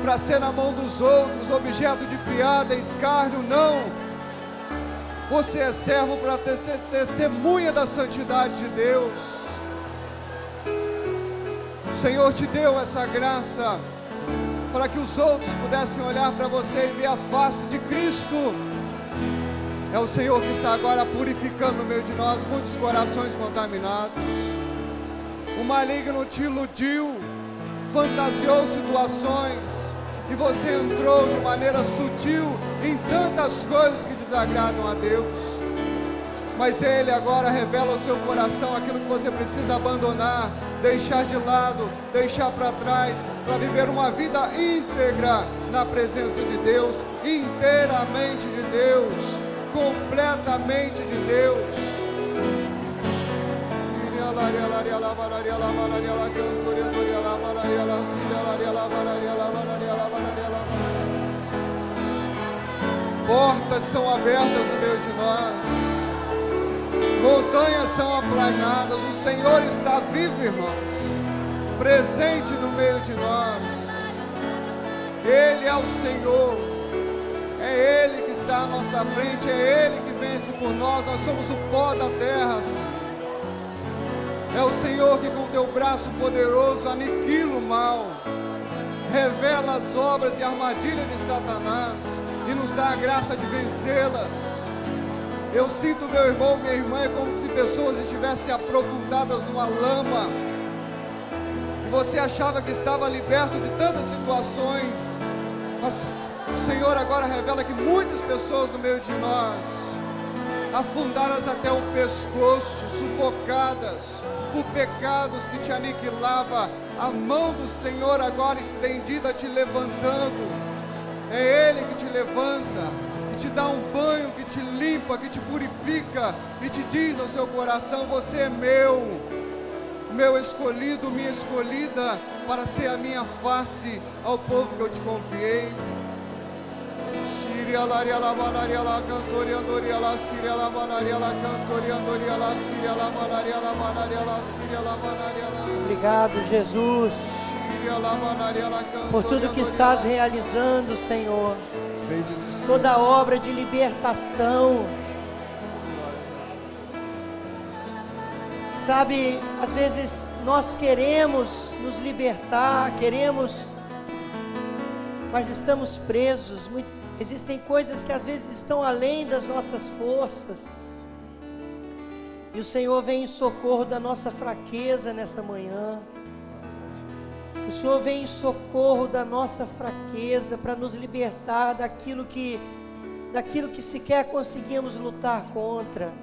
para ser na mão dos outros objeto de piada, escárnio, não. Você é servo para ser testemunha da santidade de Deus. O Senhor te deu essa graça para que os outros pudessem olhar para você e ver a face de Cristo. É o Senhor que está agora purificando no meio de nós muitos corações contaminados. O maligno te iludiu, fantasiou situações, e você entrou de maneira sutil em tantas coisas que desagradam a Deus. mas Ele agora revela ao seu coração aquilo que você precisa abandonar, deixar de lado, deixar para trás, para viver uma vida íntegra na presença de Deus, inteiramente de Deus, completamente de Deus. Portas são abertas no meio de nós, montanhas são aplanadas, o Senhor está vivo, irmãos, presente no meio de nós. Ele é o Senhor, é Ele que está à nossa frente, é Ele que vence por nós, nós somos o pó da terra, Senhor. É o Senhor que com teu braço poderoso aniquila o mal, revela as obras e armadilhas de Satanás e nos dá a graça de vencê-las. Eu sinto, meu irmão, minha irmã, é como se pessoas estivessem aprofundadas numa lama e você achava que estava liberto de tantas situações, mas o Senhor agora revela que muitas pessoas no meio de nós, afundadas até o pescoço, sufocadas por pecados que te aniquilava, a mão do Senhor agora estendida te levantando. É Ele que te levanta, que te dá um banho, que te limpa, que te purifica e te diz ao seu coração: você é meu escolhido, minha escolhida, para ser a minha face ao povo que eu te confiei. Obrigado, Jesus, por tudo que estás realizando, Senhor. Toda obra de libertação. Sabe, às vezes nós queremos nos libertar, mas estamos presos. Existem coisas que às vezes estão além das nossas forças. E o Senhor vem em socorro da nossa fraqueza nessa manhã. O Senhor vem em socorro da nossa fraqueza para nos libertar daquilo que sequer conseguimos lutar contra.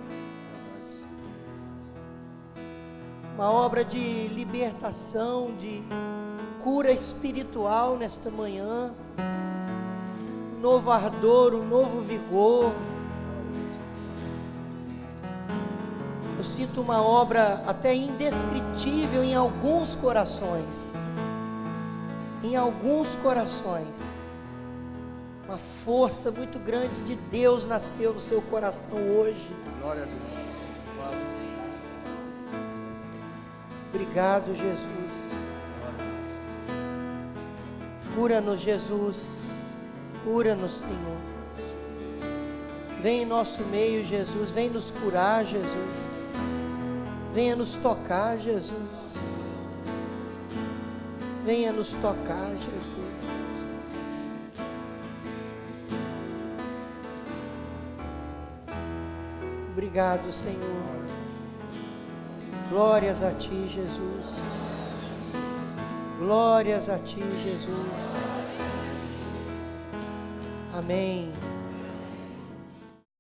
Uma obra de libertação, de cura espiritual nesta manhã. Um novo ardor, um novo vigor. Eu sinto uma obra até indescritível em alguns corações. Em alguns corações. Uma força muito grande de Deus nasceu no seu coração hoje. Glória a Deus. Obrigado, Jesus. Cura-nos, Jesus. Cura-nos, Senhor. Vem em nosso meio, Jesus. Vem nos curar, Jesus. Venha nos tocar, Jesus. Venha nos tocar, Jesus. Obrigado, Senhor. Glórias a Ti, Jesus. Glórias a Ti, Jesus. Amém.